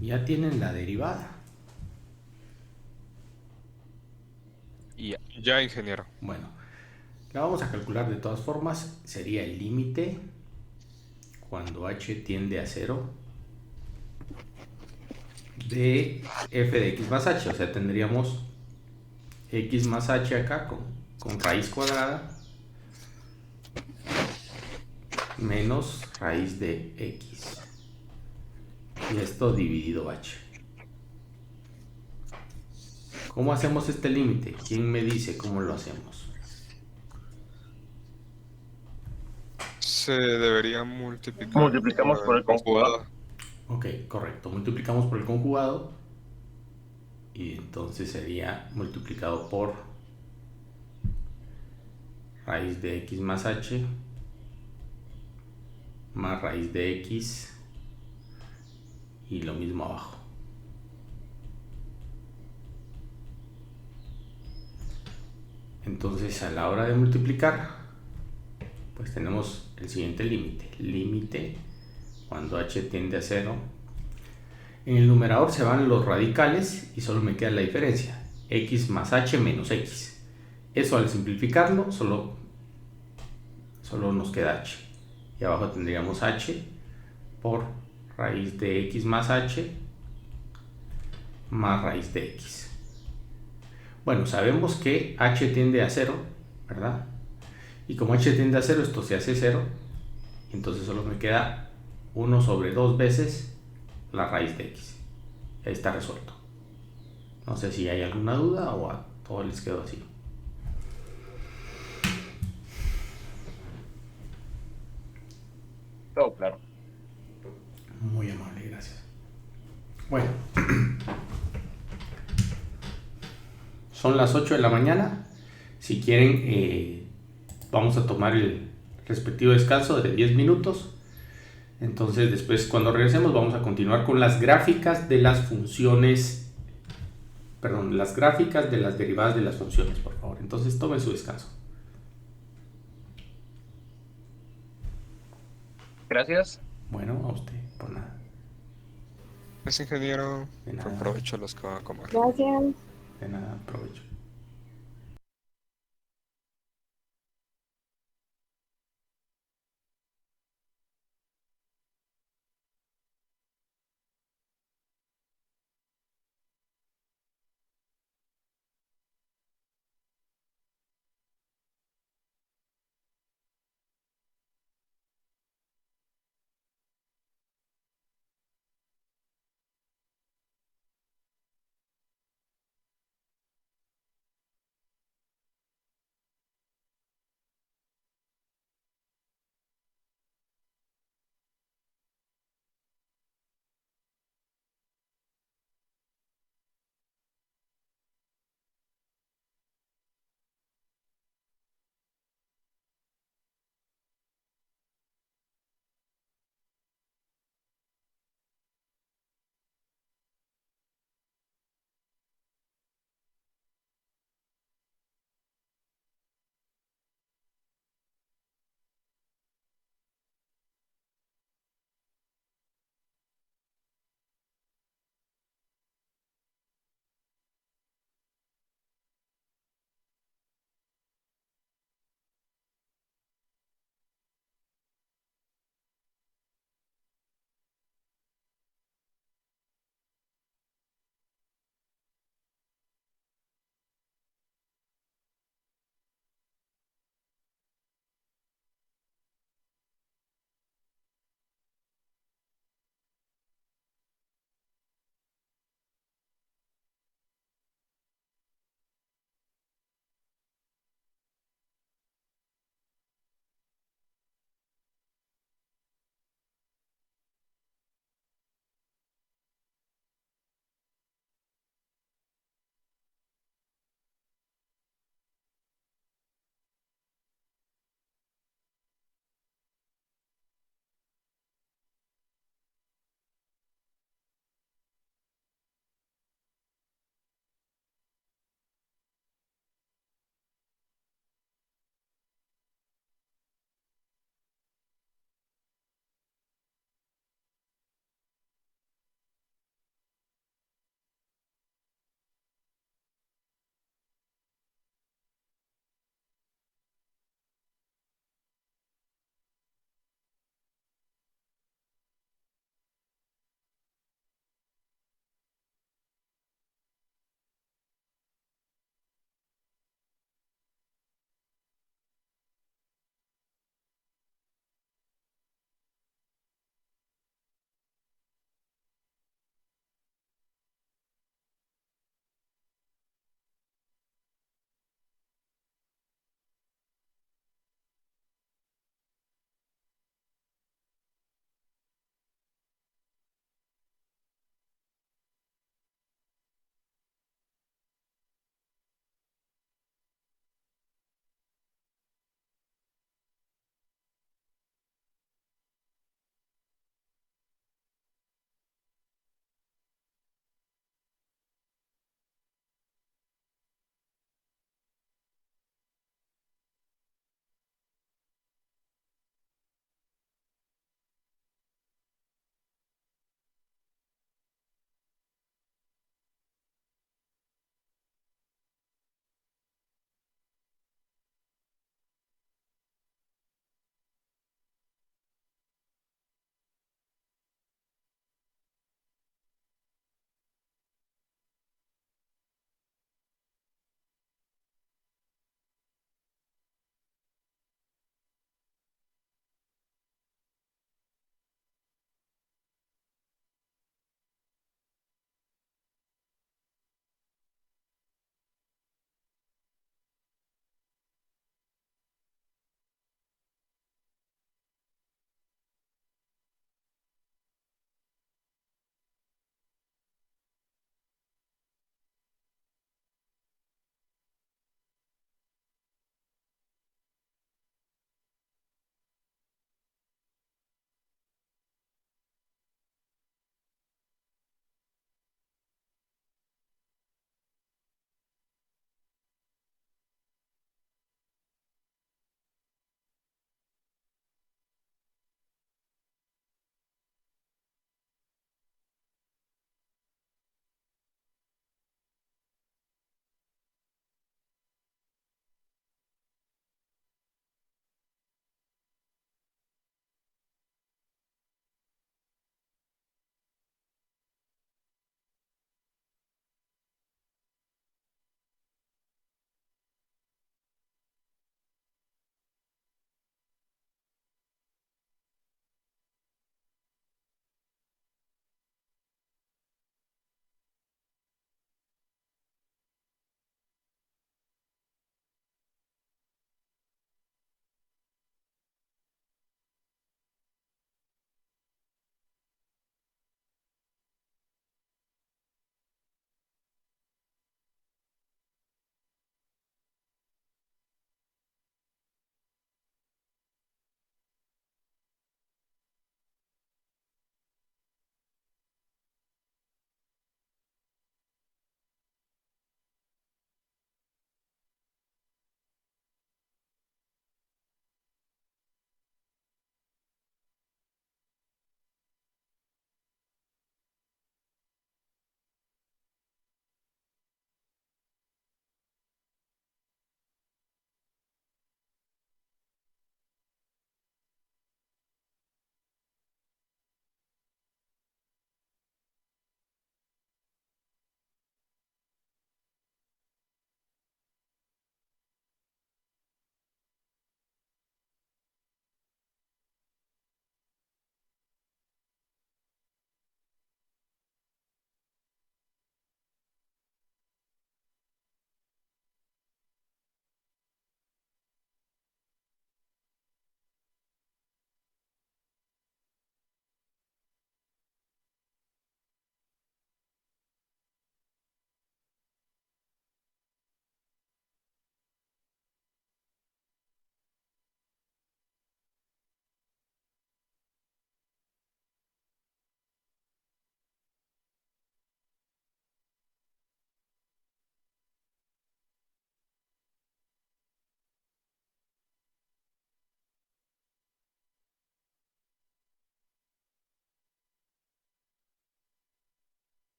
Ya tienen la derivada. Ya, ingeniero. Bueno, la vamos a calcular de todas formas. Sería el límite cuando h tiende a 0 de f de x más h. O sea, tendríamos x más h acá con raíz cuadrada menos raíz de x. Y esto dividido h. ¿Cómo hacemos este límite? ¿Quién me dice cómo lo hacemos? Se debería multiplicar. Multiplicamos por el conjugado. Ok, correcto. Multiplicamos por el conjugado y entonces sería multiplicado por raíz de x más h más raíz de x y lo mismo abajo. Entonces a la hora de multiplicar pues tenemos el siguiente límite. Límite cuando h tiende a 0. En el numerador se van los radicales y solo me queda la diferencia. X más h menos x. Eso al simplificarlo solo nos queda h. Y abajo tendríamos h por raíz de x más h más raíz de x. Bueno, sabemos que h tiende a 0, ¿verdad? Y como h tiende a 0, esto se hace 0. Entonces solo me queda 1 sobre 2 veces la raíz de x. Ahí está resuelto. No sé si hay alguna duda o a todos les quedó así. Todo claro. Muy amable, gracias. Bueno, son las 8 de la mañana. Si quieren, vamos a tomar el respectivo descanso de 10 minutos. Entonces después, cuando regresemos, vamos a continuar con las gráficas de las funciones, perdón, las gráficas de las derivadas de las funciones, por favor. Entonces tomen su descanso. Gracias. Bueno, a usted, por nada. Es ingeniero. De Buen nada, provecho a los que van a comer. Gracias. de nada, provecho.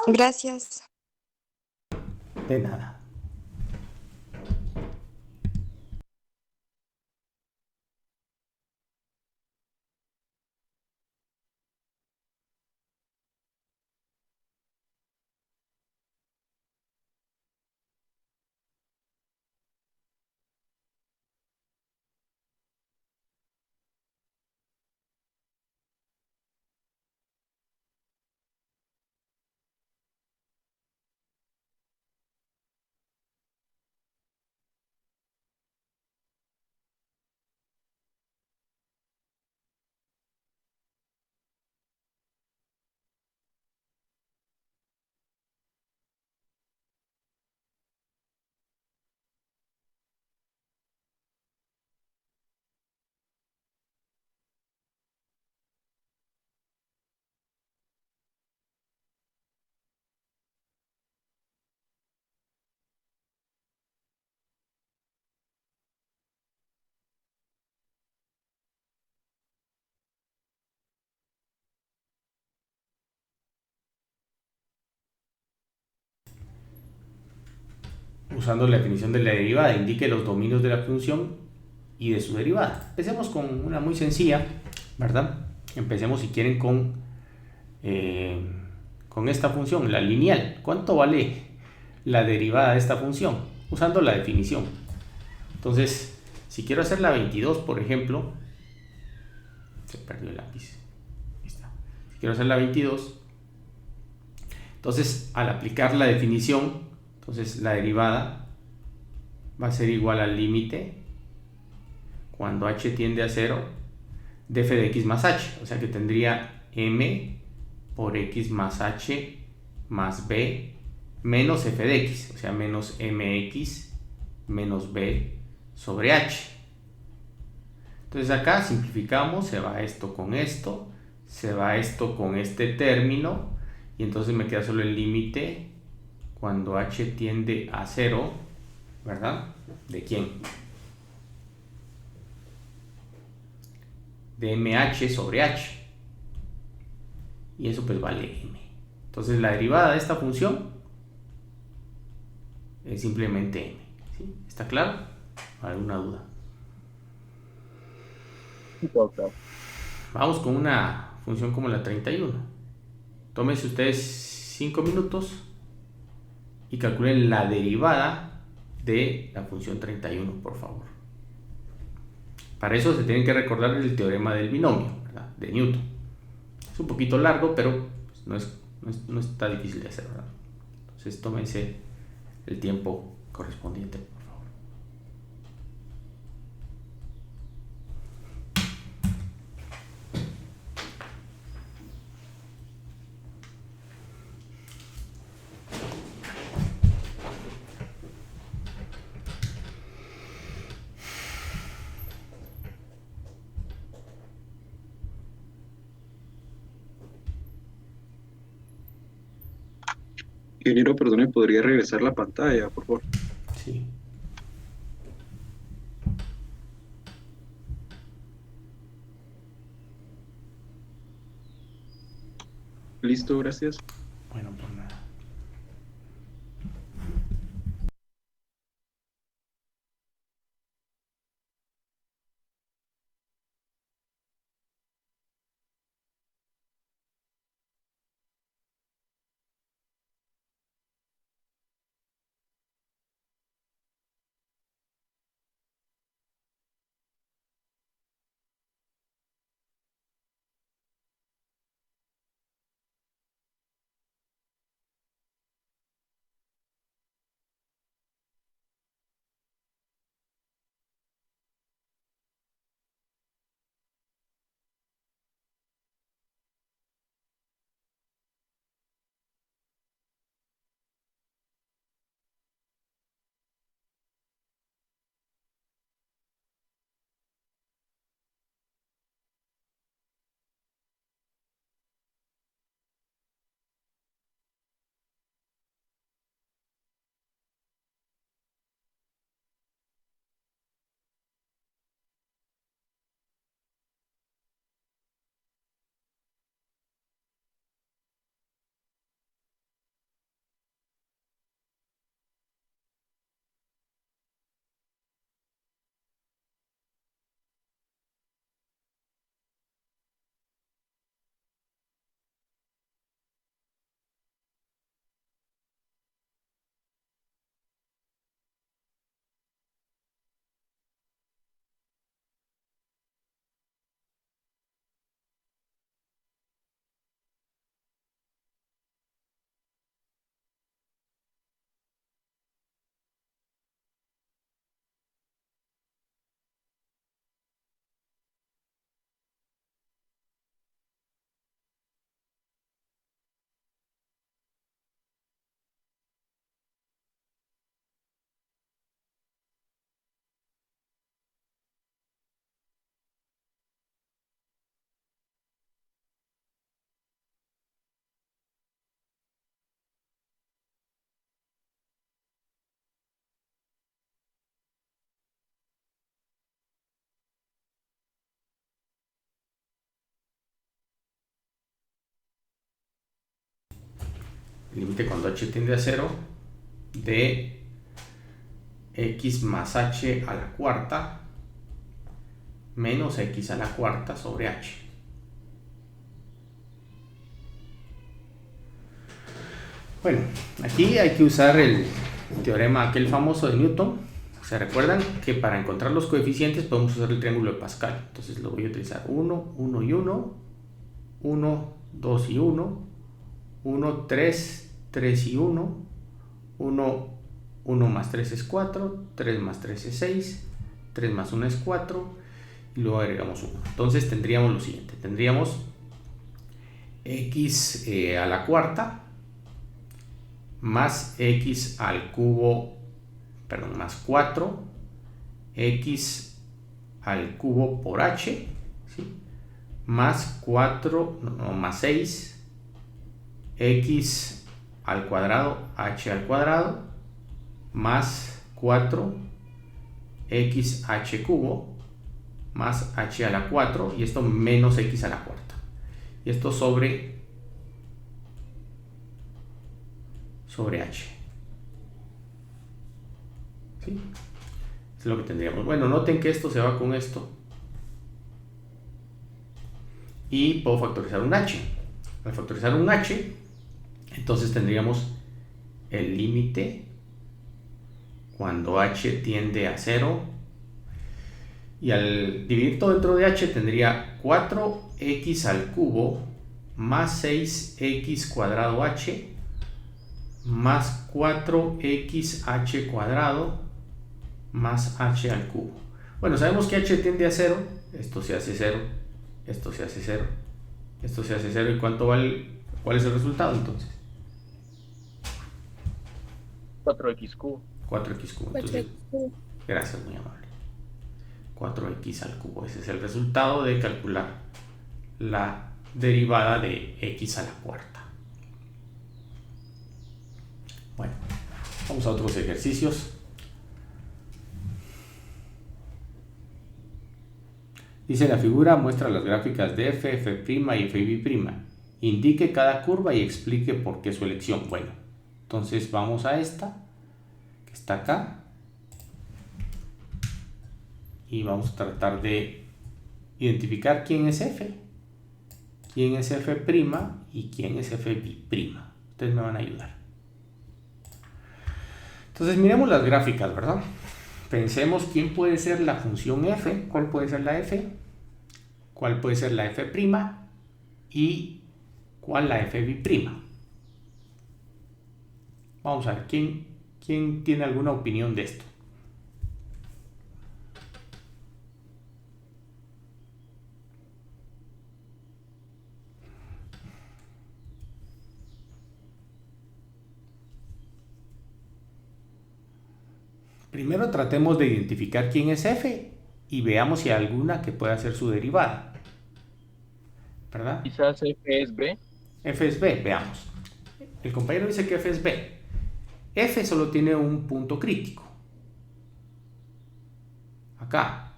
Gracias. De nada. Usando la definición de la derivada, indique los dominios de la función y de su derivada. Empecemos con una muy sencilla, ¿verdad? Empecemos, si quieren, con esta función, la lineal. ¿Cuánto vale la derivada de esta función? Usando la definición. Entonces, si quiero hacer la 22, por ejemplo, se perdió el lápiz. Ahí está. Si quiero hacer la 22, entonces al aplicar la definición, entonces la derivada va a ser igual al límite cuando h tiende a 0 de f de x más h. O sea que tendría m por x más h más b menos f de x. O sea, menos mx menos b sobre h. Entonces acá simplificamos, se va esto con esto, se va esto con este término, y entonces me queda solo el límite cuando h tiende a 0, ¿verdad? ¿De quién? De mh sobre h. Y eso pues vale m. Entonces la derivada de esta función es simplemente m. ¿Sí? ¿Está claro? ¿Alguna duda? Vamos con una función como la 31. Tómense ustedes 5 minutos y calculen la derivada de la función 31, por favor. Para eso se tienen que recordar el teorema del binomio, ¿verdad? De Newton. Es un poquito largo, pero no está difícil de hacer, ¿verdad? Entonces tómense el tiempo correspondiente, por favor. Ingeniero, perdone, ¿podría regresar la pantalla, por favor? Sí. Listo, gracias. Bueno, pues nada. el límite cuando h tiende a 0 de x más h a la cuarta menos x a la cuarta sobre h. Bueno, aquí hay que usar el teorema aquel famoso de Newton. ¿Se recuerdan que para encontrar los coeficientes podemos usar el triángulo de Pascal? Entonces lo voy a utilizar 1, 1 y 1, 1, 2 y 1, 1, 3, 3 y 1, 1, 1 más 3 es 4, 3 más 3 es 6, 3 más 1 es 4 y luego agregamos 1. Entonces tendríamos lo siguiente, tendríamos x a la cuarta más x al cubo, perdón, más 4 x al cubo por h, ¿sí? Más 4, no, más 6 x al cuadrado h al cuadrado más 4 xh cubo más h a la 4 y esto menos x a la cuarta y esto sobre h. ¿Sí? Es lo que tendríamos. Bueno, noten que esto se va con esto y puedo factorizar un h. Al factorizar un h, entonces tendríamos el límite cuando h tiende a 0 y al dividir todo dentro de h tendría 4x al cubo más 6x cuadrado h más 4xh cuadrado más h al cubo. Bueno, sabemos que h tiende a 0, esto se hace 0, esto se hace 0, esto se hace 0 y ¿cuánto vale? ¿Cuál es el resultado entonces? 4x cubo. 4x cubo. Entonces, gracias, muy amable. 4x al cubo. Ese es el resultado de calcular la derivada de x a la cuarta. Bueno, vamos a otros ejercicios. Dice la figura, muestra las gráficas de f, f' y f'b'. Indique cada curva y explique por qué su elección. Bueno, entonces vamos a esta, que está acá. Y vamos a tratar de identificar quién es f, quién es f' y quién es f'b'. Ustedes me van a ayudar. Entonces miremos las gráficas, ¿verdad? Pensemos quién puede ser la función f, cuál puede ser la f, cuál puede ser la f' y cuál la f'b'. Vamos a ver, ¿quién tiene alguna opinión de esto? Primero tratemos de identificar quién es f y veamos si hay alguna que pueda ser su derivada. ¿Verdad? Quizás f es b. F es b, veamos. El compañero dice que f es b. F solo tiene un punto crítico. Acá.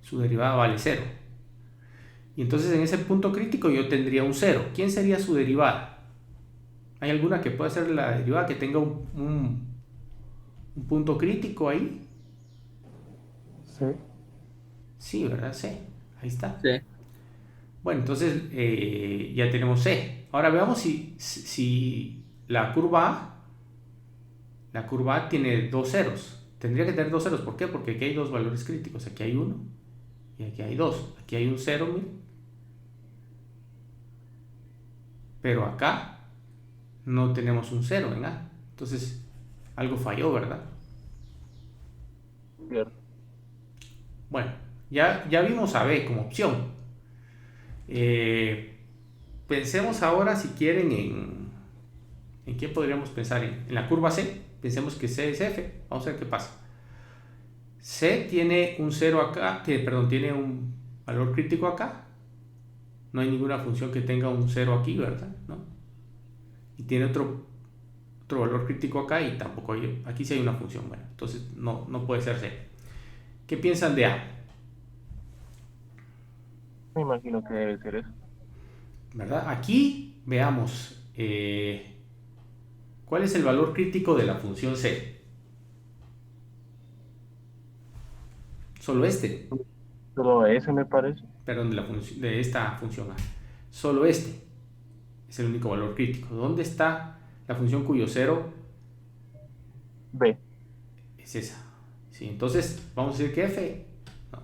Su derivada vale 0. Y entonces en ese punto crítico yo tendría un 0. ¿Quién sería su derivada? ¿Hay alguna que pueda ser la derivada que tenga un punto crítico ahí? Sí. Sí, ¿verdad? C. Ahí está. Sí. Bueno, entonces ya tenemos C. Ahora veamos si la curva A tiene dos ceros. Tendría que tener dos ceros. ¿Por qué? Porque aquí hay dos valores críticos. Aquí hay 1 y aquí hay 2. Aquí hay un 0, miren. Pero acá no tenemos un 0 en A. Entonces algo falló, ¿verdad? Cierto. Bueno, ya vimos a B como opción. Pensemos ahora, si quieren, ¿en qué podríamos pensar? En la curva C. Pensemos que C es F. Vamos a ver qué pasa. C tiene un 0 acá, tiene un valor crítico acá. No hay ninguna función que tenga un 0 aquí, ¿verdad? ¿No? Y tiene otro valor crítico acá y tampoco hay, aquí sí hay una función. Bueno, entonces no puede ser C. ¿Qué piensan de A? Me imagino que debe ser eso. ¿Verdad? Aquí veamos ¿cuál es el valor crítico de la función c? Solo este. Solo ese me parece. Perdón, de esta función a. Solo este es el único valor crítico. ¿Dónde está la función cuyo cero B. es esa? Sí, entonces vamos a decir que f. No,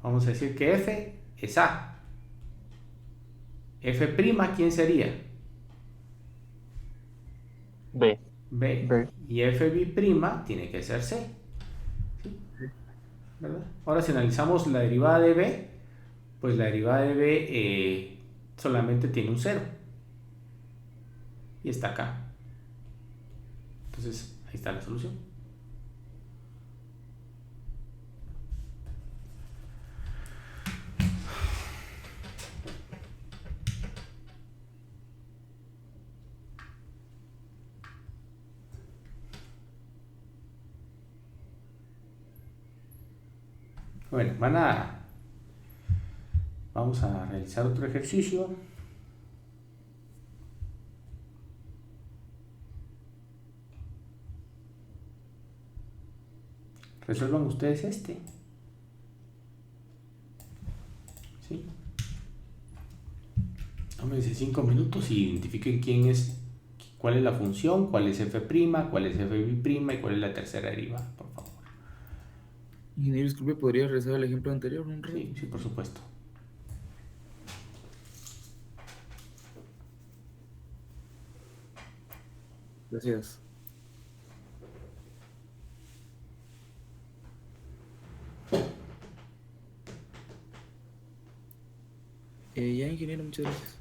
vamos a decir que f es a. F', ¿quién sería? B. B. B. Y fb' tiene que ser c. ¿Sí? ¿Verdad? Ahora si analizamos la derivada de b, pues la derivada de b solamente tiene un 0 y está acá. Entonces ahí está la solución. Bueno, vamos a realizar otro ejercicio. Resuelvan ustedes este. ¿Sí? Tómense 5 minutos y identifiquen cuál es la función, cuál es f', cuál es fb' y cuál es la tercera derivada, por favor. Ingeniero, disculpe, ¿podría regresar al ejemplo anterior un rato? Sí, por supuesto. Gracias. Ya, ingeniero, muchas gracias.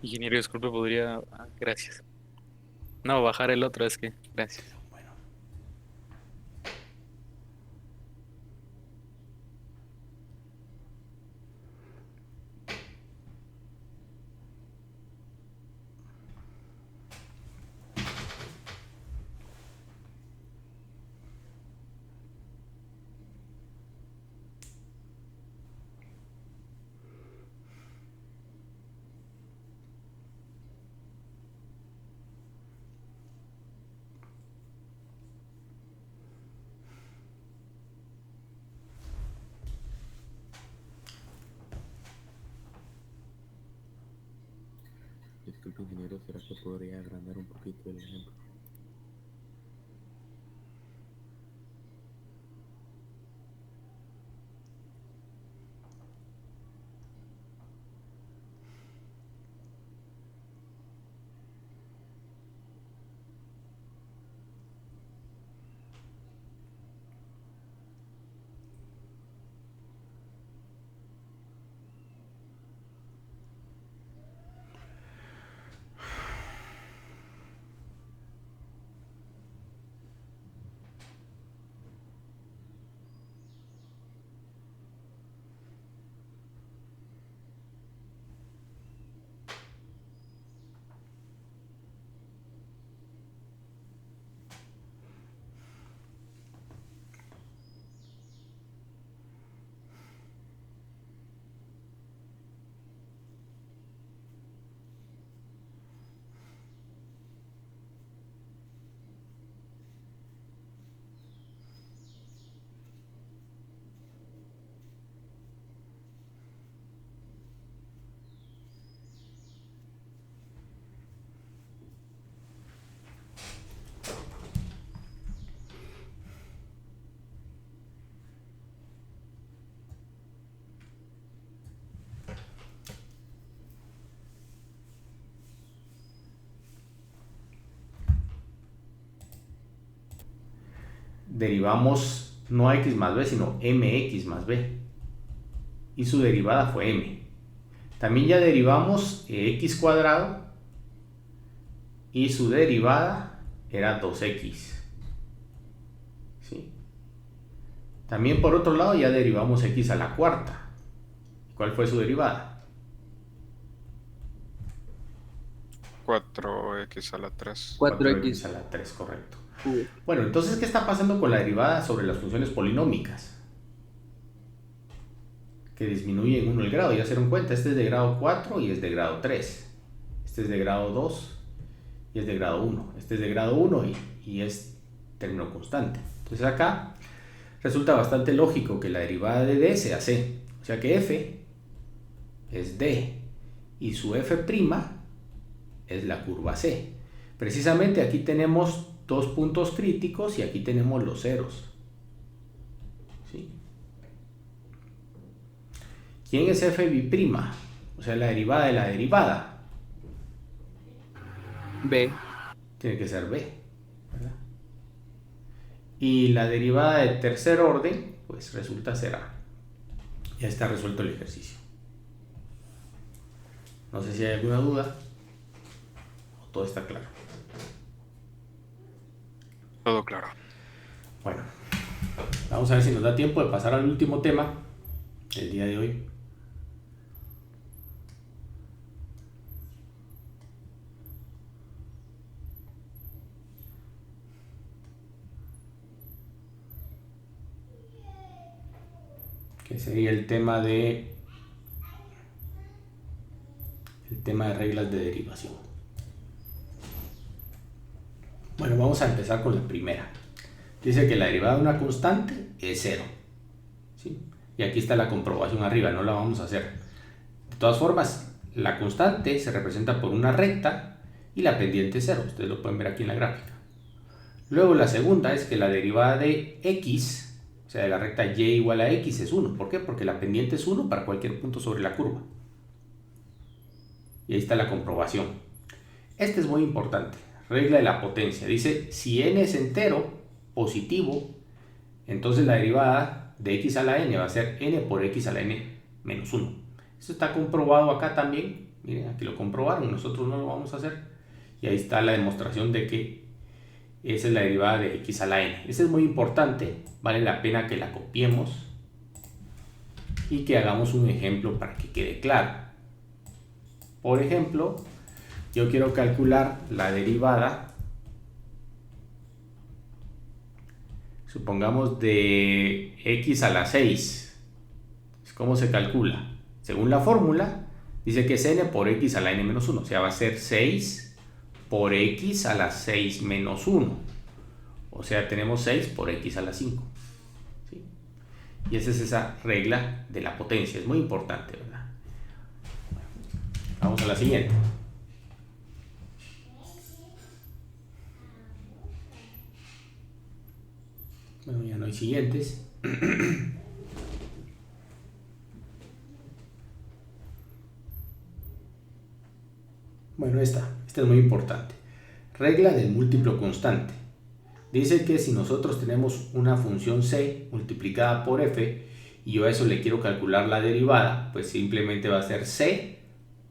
Ingeniero, disculpe, podría... gracias. No, bajar el otro, es que... Gracias. Bueno. Disculpe, ingeniero, ¿será que podría agrandar un poquito el ejemplo? Derivamos no x más b, sino mx más b. Y su derivada fue m. También ya derivamos x cuadrado. Y su derivada era 2x. ¿Sí? También por otro lado ya derivamos x a la cuarta. ¿Cuál fue su derivada? 4x a la 3. 4x a la 3, correcto. Bueno, entonces, ¿qué está pasando con la derivada sobre las funciones polinómicas? Que disminuyen 1 el grado, ya se dieron cuenta, este es de grado 4 y es de grado 3. Este es de grado 2 y es de grado 1. Este es de grado 1 y es término constante. Entonces acá resulta bastante lógico que la derivada de d sea c. O sea que f es d y su f' es la curva c. Precisamente aquí tenemos dos puntos críticos y aquí tenemos los ceros. ¿Sí? ¿Quién es f'? O sea, la derivada de la derivada. B. Tiene que ser b, ¿verdad? Y la derivada de tercer orden, pues resulta ser a. Ya está resuelto el ejercicio. No sé si hay alguna duda o todo está claro. Todo claro. Bueno, vamos a ver si nos da tiempo de pasar al último tema del día de hoy. Que sería el tema de reglas de derivación. Bueno, vamos a empezar con la primera. Dice que la derivada de una constante es 0. ¿Sí? Y aquí está la comprobación arriba, no la vamos a hacer. De todas formas, la constante se representa por una recta y la pendiente es 0. Ustedes lo pueden ver aquí en la gráfica. Luego la segunda es que la derivada de x, o sea, de la recta y igual a x, es 1. ¿Por qué? Porque la pendiente es 1 para cualquier punto sobre la curva. Y ahí está la comprobación. Este es muy importante. Regla de la potencia. Dice, si n es entero, positivo, entonces la derivada de x a la n va a ser n por x a la n menos 1. Esto está comprobado acá también. Miren, aquí lo comprobaron. Nosotros no lo vamos a hacer. Y ahí está la demostración de que esa es la derivada de x a la n. Esa es muy importante. Vale la pena que la copiemos y que hagamos un ejemplo para que quede claro. Por ejemplo, yo quiero calcular la derivada, supongamos de x a la 6. ¿Cómo se calcula? Según la fórmula, dice que es n por x a la n menos 1. O sea, va a ser 6 por x a la 6 menos 1. O sea, tenemos 6 por x a la 5. ¿Sí? Y esa es esa regla de la potencia. Es muy importante, ¿verdad? Vamos a la siguiente. Bueno, ya no hay siguientes. Bueno, esta es muy importante. Regla del múltiplo constante. Dice que si nosotros tenemos una función c multiplicada por f y yo a eso le quiero calcular la derivada, pues simplemente va a ser c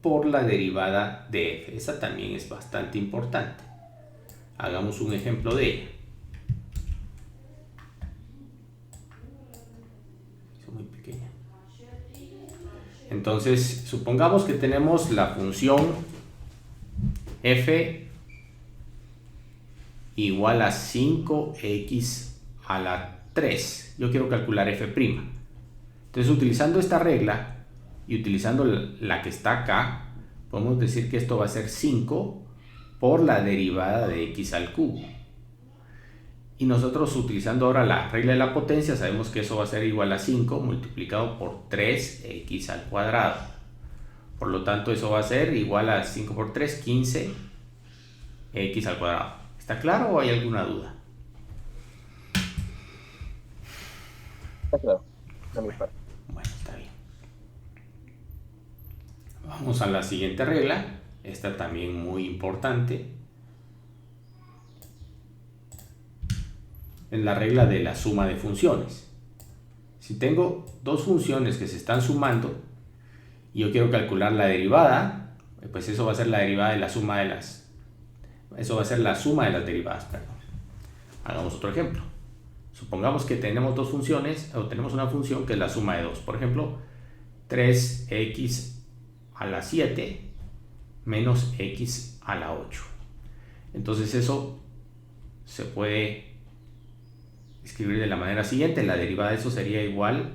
por la derivada de f. Esa también es bastante importante. Hagamos un ejemplo de ella. Es muy pequeña. Entonces, supongamos que tenemos la función f igual a 5x a la 3. Yo quiero calcular f'. Entonces, utilizando esta regla y utilizando la que está acá, podemos decir que esto va a ser 5 por la derivada de x al cubo. Y nosotros, utilizando ahora la regla de la potencia, sabemos que eso va a ser igual a 5 multiplicado por 3x al cuadrado. Por lo tanto, eso va a ser igual a 5 por 3, 15x al cuadrado. ¿Está claro o hay alguna duda? Está claro, de mi parte. Bueno, está bien. Vamos a la siguiente regla. Esta también muy importante. Es la regla de la suma de funciones. Si tengo dos funciones que se están sumando y yo quiero calcular la derivada, pues eso va a ser la derivada de la suma de las... Eso va a ser la suma de las derivadas, perdón. Hagamos otro ejemplo. Supongamos que tenemos dos funciones, o tenemos una función que es la suma de dos. Por ejemplo, 3x a la 7 menos x a la 8. Entonces eso se puede escribir de la manera siguiente. La derivada de eso sería igual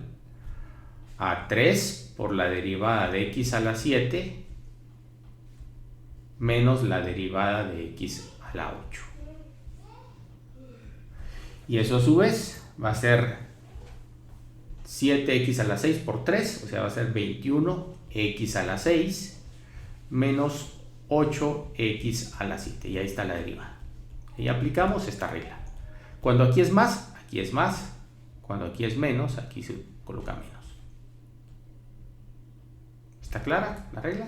a 3 por la derivada de x a la 7 menos la derivada de x a la 8. Y eso a su vez va a ser 7x a la 6 por 3, o sea, va a ser 21x a la 6 menos 8x a la 7. Y ahí está la derivada. Y aplicamos esta regla. Cuando aquí es más, aquí es más. Cuando aquí es menos, aquí se coloca menos. ¿Está clara la regla?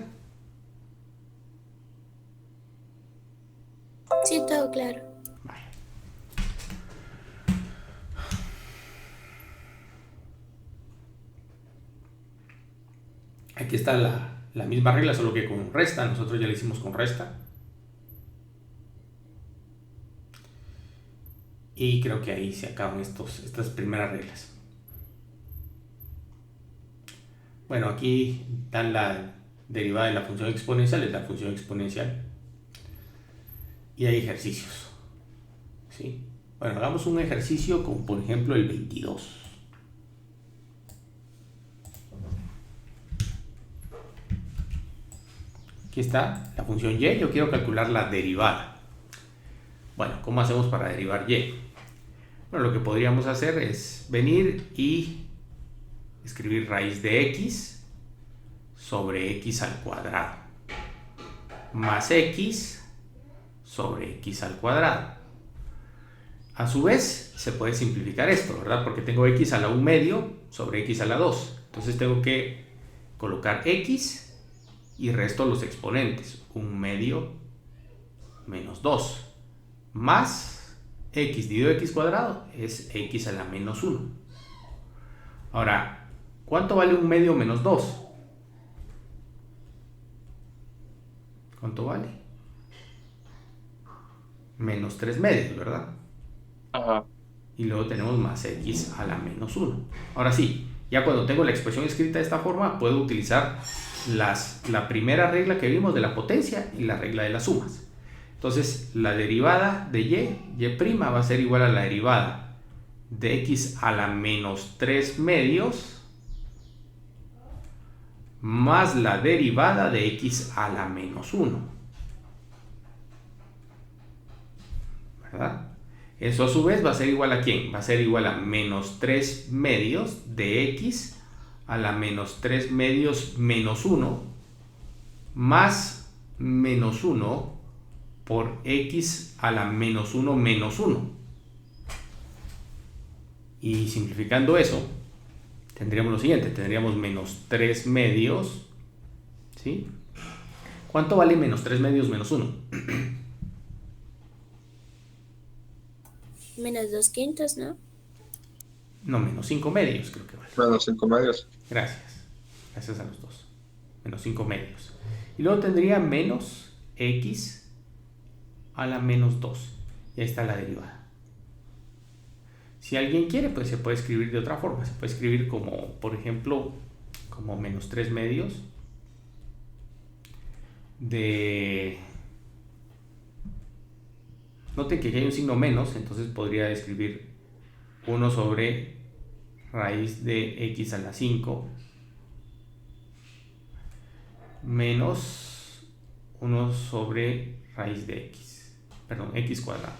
Sí, todo claro. Vale. Aquí está la misma regla, solo que con resta. Nosotros ya la hicimos con resta. Y creo que ahí se acaban estas primeras reglas. Bueno, aquí dan la derivada de la función exponencial, es la función exponencial. Y hay ejercicios. ¿Sí? Bueno, hagamos un ejercicio como por ejemplo el 22. Aquí está la función y, yo quiero calcular la derivada. Bueno, ¿cómo hacemos para derivar y? Bueno, lo que podríamos hacer es venir y escribir raíz de x sobre x al cuadrado más x sobre x al cuadrado. A su vez, se puede simplificar esto, ¿verdad? Porque tengo x a la 1 medio sobre x a la 2. Entonces tengo que colocar x y resto los exponentes. 1 medio menos 2 más x dividido x cuadrado es x a la menos 1. Ahora, ¿cuánto vale 1 medio menos 2? ¿Cuánto vale? Menos 3 medios, ¿verdad? Ajá. Y luego tenemos más x a la menos 1. Ahora sí, ya cuando tengo la expresión escrita de esta forma, puedo utilizar la primera regla que vimos de la potencia y la regla de las sumas. Entonces, la derivada de y' va a ser igual a la derivada de x a la menos 3 medios más la derivada de x a la menos 1. ¿Verdad? Eso a su vez va a ser igual a ¿quién? Va a ser igual a menos 3 medios de x a la menos 3 medios menos 1 más menos 1 por x a la menos 1 menos 1. Y simplificando eso, tendríamos lo siguiente, tendríamos menos 3 medios, ¿sí? ¿Cuánto vale menos 3 medios menos 1? Menos 2/5, ¿no? No, menos 5 medios creo que vale. Menos 5 medios. Gracias. Gracias a los dos. Menos 5 medios. Y luego tendría menos x a la menos 2. Y ahí está la derivada. Si alguien quiere, pues se puede escribir de otra forma. Se puede escribir como, por ejemplo, como menos 3 medios de... Noten que aquí hay un signo menos, entonces podría escribir 1 sobre raíz de x a la 5 menos 1 sobre raíz de x, perdón, x cuadrado.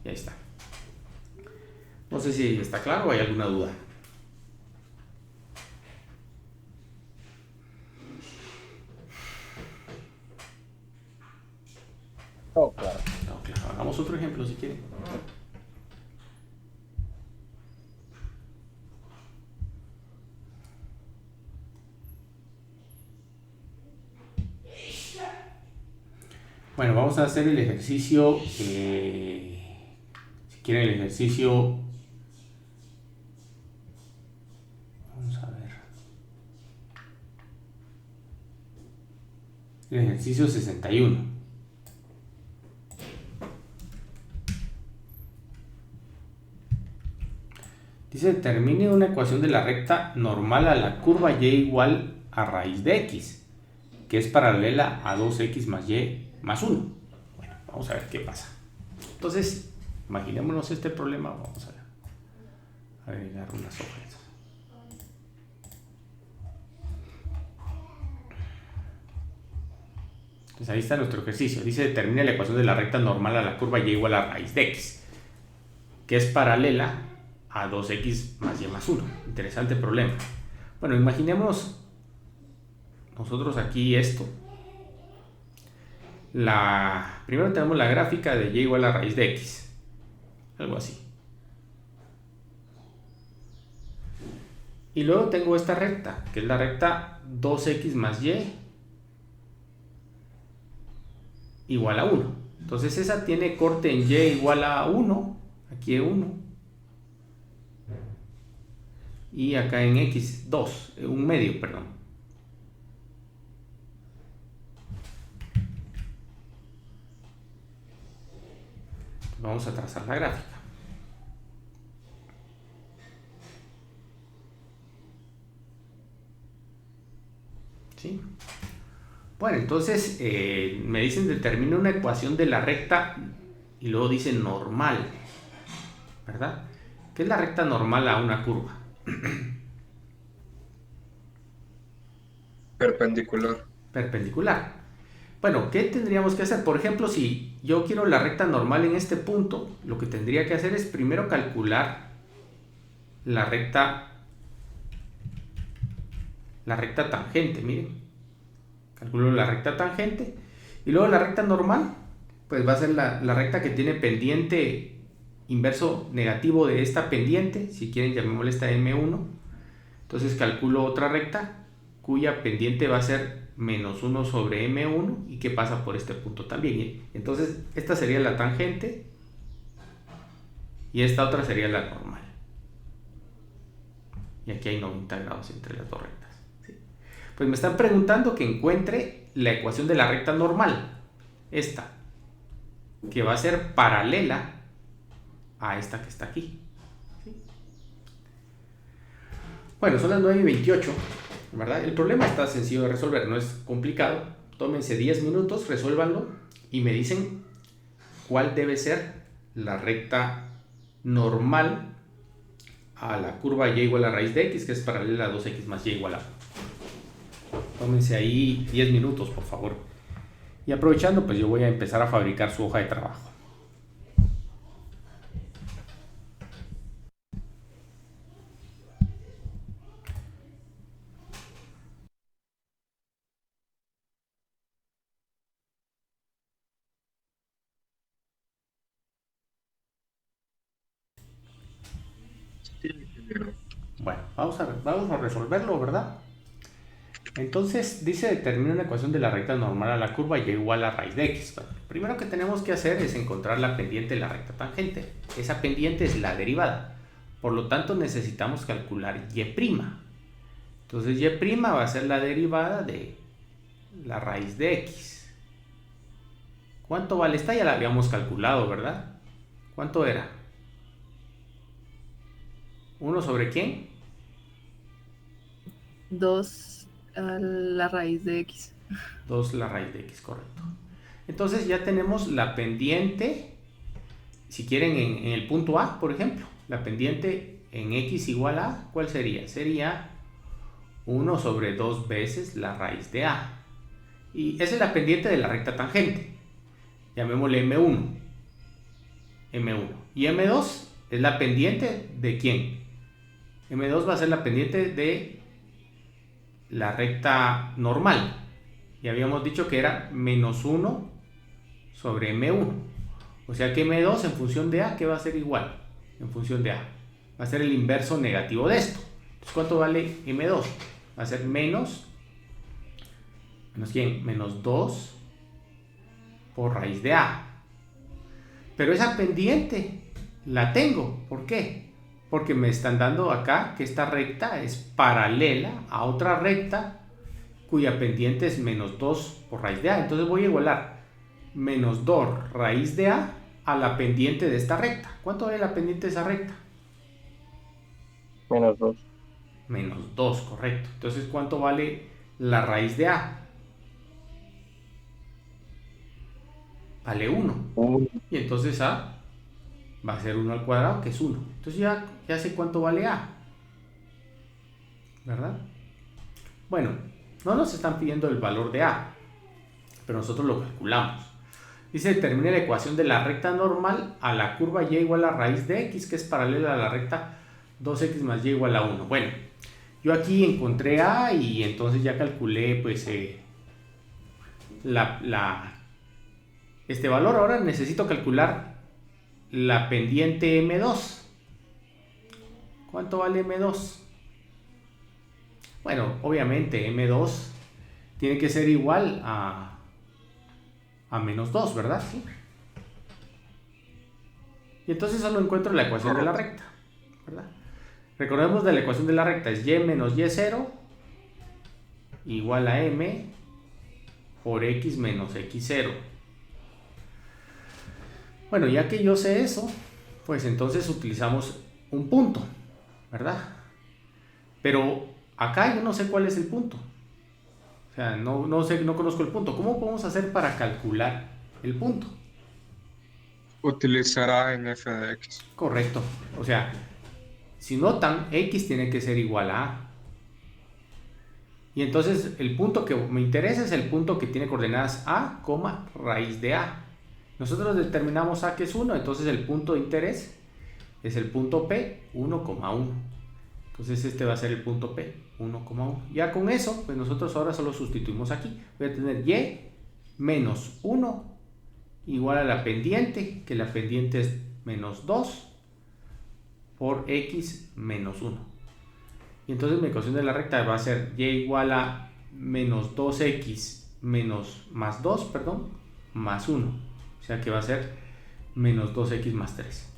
Y ahí está. No sé si está claro o hay alguna duda. Oh, claro. No, claro. Hagamos otro ejemplo si quieren. Bueno, vamos a hacer el ejercicio, si quieren el ejercicio, vamos a ver, el ejercicio 61. Dice, determine una ecuación de la recta normal a la curva y igual a raíz de x, que es paralela a 2x más y más 1. Bueno, vamos a ver qué pasa. Entonces, imaginémonos este problema. Vamos a agregar unas hojas. Entonces ahí está nuestro ejercicio. Dice, determina la ecuación de la recta normal a la curva y igual a raíz de x, que es paralela a 2x más y más 1. Interesante problema. Bueno, imaginemos nosotros aquí esto. Primero tenemos la gráfica de y igual a raíz de x. Algo así. Y luego tengo esta recta, que es la recta 2x más y igual a 1. Entonces esa tiene corte en y igual a 1. Aquí es 1. Y acá en x 2, un medio, perdón. Vamos a trazar la gráfica. ¿Sí? Bueno, entonces me dicen determina una ecuación de la recta y luego dicen normal, ¿verdad? ¿Qué es la recta normal a una curva? Perpendicular. Perpendicular. Bueno, ¿qué tendríamos que hacer? Por ejemplo, si yo quiero la recta normal en este punto, lo que tendría que hacer es primero calcular la recta tangente, miren. Calculo la recta tangente y luego la recta normal, pues va a ser la recta que tiene pendiente inverso negativo de esta pendiente, si quieren llamémosle esta M1. Entonces calculo otra recta cuya pendiente va a ser menos 1 sobre M1 y que pasa por este punto también. Entonces esta sería la tangente y esta otra sería la normal. Y aquí hay 90 grados entre las dos rectas. ¿Sí? Pues me están preguntando que encuentre la ecuación de la recta normal, esta, que va a ser paralela a esta que está aquí. ¿Sí? Bueno, son las 9:28, ¿verdad? El problema está sencillo de resolver, no es complicado. Tómense 10 minutos, resuélvanlo y me dicen cuál debe ser la recta normal a la curva y igual a raíz de x, que es paralela a 2x más y igual a 1. Tómense ahí 10 minutos, por favor. Y aprovechando, pues yo voy a empezar a fabricar su hoja de trabajo. Bueno, vamos a resolverlo, ¿verdad? Entonces dice determina una ecuación de la recta normal a la curva y igual a raíz de x. Bueno, lo primero que tenemos que hacer es encontrar la pendiente de la recta tangente. Esa pendiente es la derivada. Por lo tanto necesitamos calcular y'. Entonces y' va a ser la derivada de la raíz de x. ¿Cuánto vale esta? Ya la habíamos calculado, ¿verdad? ¿Cuánto era? ¿1 sobre quién? 2 a la raíz de x. 2 la raíz de x, correcto. Entonces ya tenemos la pendiente, si quieren en el punto A, por ejemplo, la pendiente en x igual a, ¿cuál sería? Sería 1 sobre 2 veces la raíz de A. Y esa es la pendiente de la recta tangente. Llamémosle M1. Y M2 es la pendiente de ¿quién? M2 va a ser la pendiente de la recta normal. Y habíamos dicho que era menos 1 sobre M1. O sea que M2 en función de A, ¿qué va a ser igual? En función de A. Va a ser el inverso negativo de esto. Entonces, ¿cuánto vale M2? Va a ser menos ¿quién? Menos 2 por raíz de A. Pero esa pendiente la tengo. ¿Por qué? Porque me están dando acá que esta recta es paralela a otra recta cuya pendiente es menos 2 por raíz de A. Entonces voy a igualar menos 2 raíz de A a la pendiente de esta recta. ¿Cuánto vale la pendiente de esa recta? Menos 2. Menos 2, correcto. Entonces, ¿cuánto vale la raíz de A? Vale 1. Y entonces A va a ser 1 al cuadrado, que es 1. Entonces ya sé cuánto vale A, ¿verdad? Bueno, no nos están pidiendo el valor de A, pero nosotros lo calculamos. Dice, determine la ecuación de la recta normal a la curva y igual a raíz de x, que es paralela a la recta 2x más y igual a 1. Bueno, yo aquí encontré A y entonces ya calculé pues este valor. Ahora necesito calcular la pendiente M2. ¿Cuánto vale M2? Bueno, obviamente M2 tiene que ser igual a menos 2, ¿verdad? Sí. Y entonces solo encuentro la ecuación de la recta, ¿verdad? Recordemos de la ecuación de la recta es y menos y0 igual a m por x menos x0. Bueno, ya que yo sé eso, pues entonces utilizamos un punto, ¿verdad? Pero acá yo no sé cuál es el punto. O sea, no sé, no conozco el punto. ¿Cómo podemos hacer para calcular el punto? Utilizará en f de x. Correcto. O sea, si notan, x tiene que ser igual a a. Y entonces el punto que me interesa es el punto que tiene coordenadas a, raíz de a. Nosotros determinamos a que es 1, entonces el punto de interés es el punto P, 1,1. Entonces este va a ser el punto P, 1,1. Ya con eso, pues nosotros ahora solo sustituimos aquí. Voy a tener y menos 1 igual a la pendiente, que la pendiente es menos 2 por x menos 1. Y entonces mi ecuación de la recta va a ser y igual a menos 2x más 2, perdón, más 1. O sea que va a ser menos 2x más 3.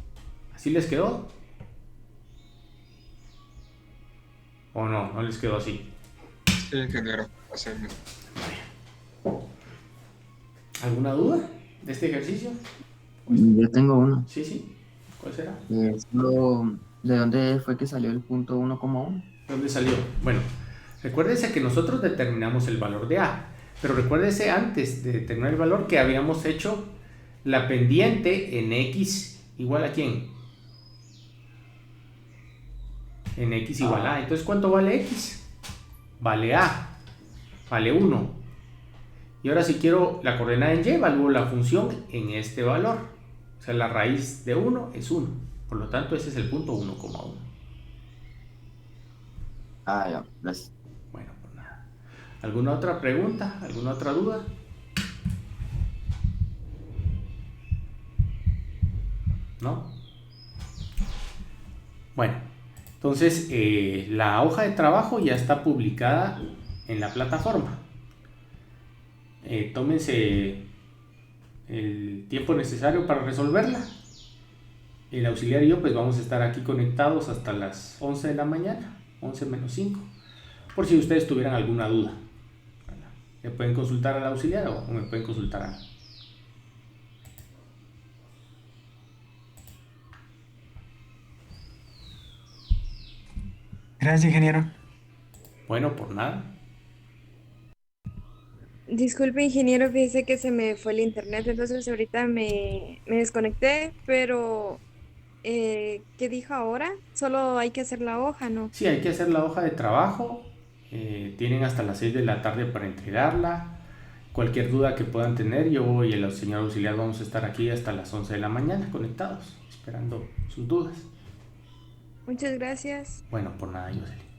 ¿Así les quedó? ¿O no? ¿No les quedó así? Sí, ingeniero. Así mismo. ¿Alguna duda de este ejercicio? Yo tengo uno. Sí. ¿Cuál será? ¿De dónde fue que salió el punto 1,1? ¿De dónde salió? Bueno, recuérdense que nosotros determinamos el valor de A. Pero recuérdense antes de determinar el valor que habíamos hecho la pendiente en x igual a ¿quién? En x igual a. Entonces, ¿cuánto vale x? Vale a. Vale 1. Y ahora si quiero la coordenada en y, evalúo la función en este valor. O sea, la raíz de 1 es 1. Por lo tanto, ese es el punto 1,1. Ya, gracias. Bueno, pues nada. ¿Alguna otra pregunta? ¿Alguna otra duda? ¿No? Bueno, entonces la hoja de trabajo ya está publicada en la plataforma. Tómense el tiempo necesario para resolverla. El auxiliar y yo pues vamos a estar aquí conectados hasta las 11 de la mañana, 11 menos 5, por si ustedes tuvieran alguna duda. Me pueden consultar al auxiliar o me pueden consultar a mí. Gracias, ingeniero. Bueno, por nada. Disculpe, ingeniero, fíjese que se me fue el internet, entonces ahorita me desconecté, pero ¿qué dijo ahora? Solo hay que hacer la hoja, ¿no? Sí, hay que hacer la hoja de trabajo. Tienen hasta las 6 de la tarde para entregarla. Cualquier duda que puedan tener, yo y el señor auxiliar vamos a estar aquí hasta las 11 de la mañana conectados, esperando sus dudas. Muchas gracias. Bueno, por nada, Jocelyn.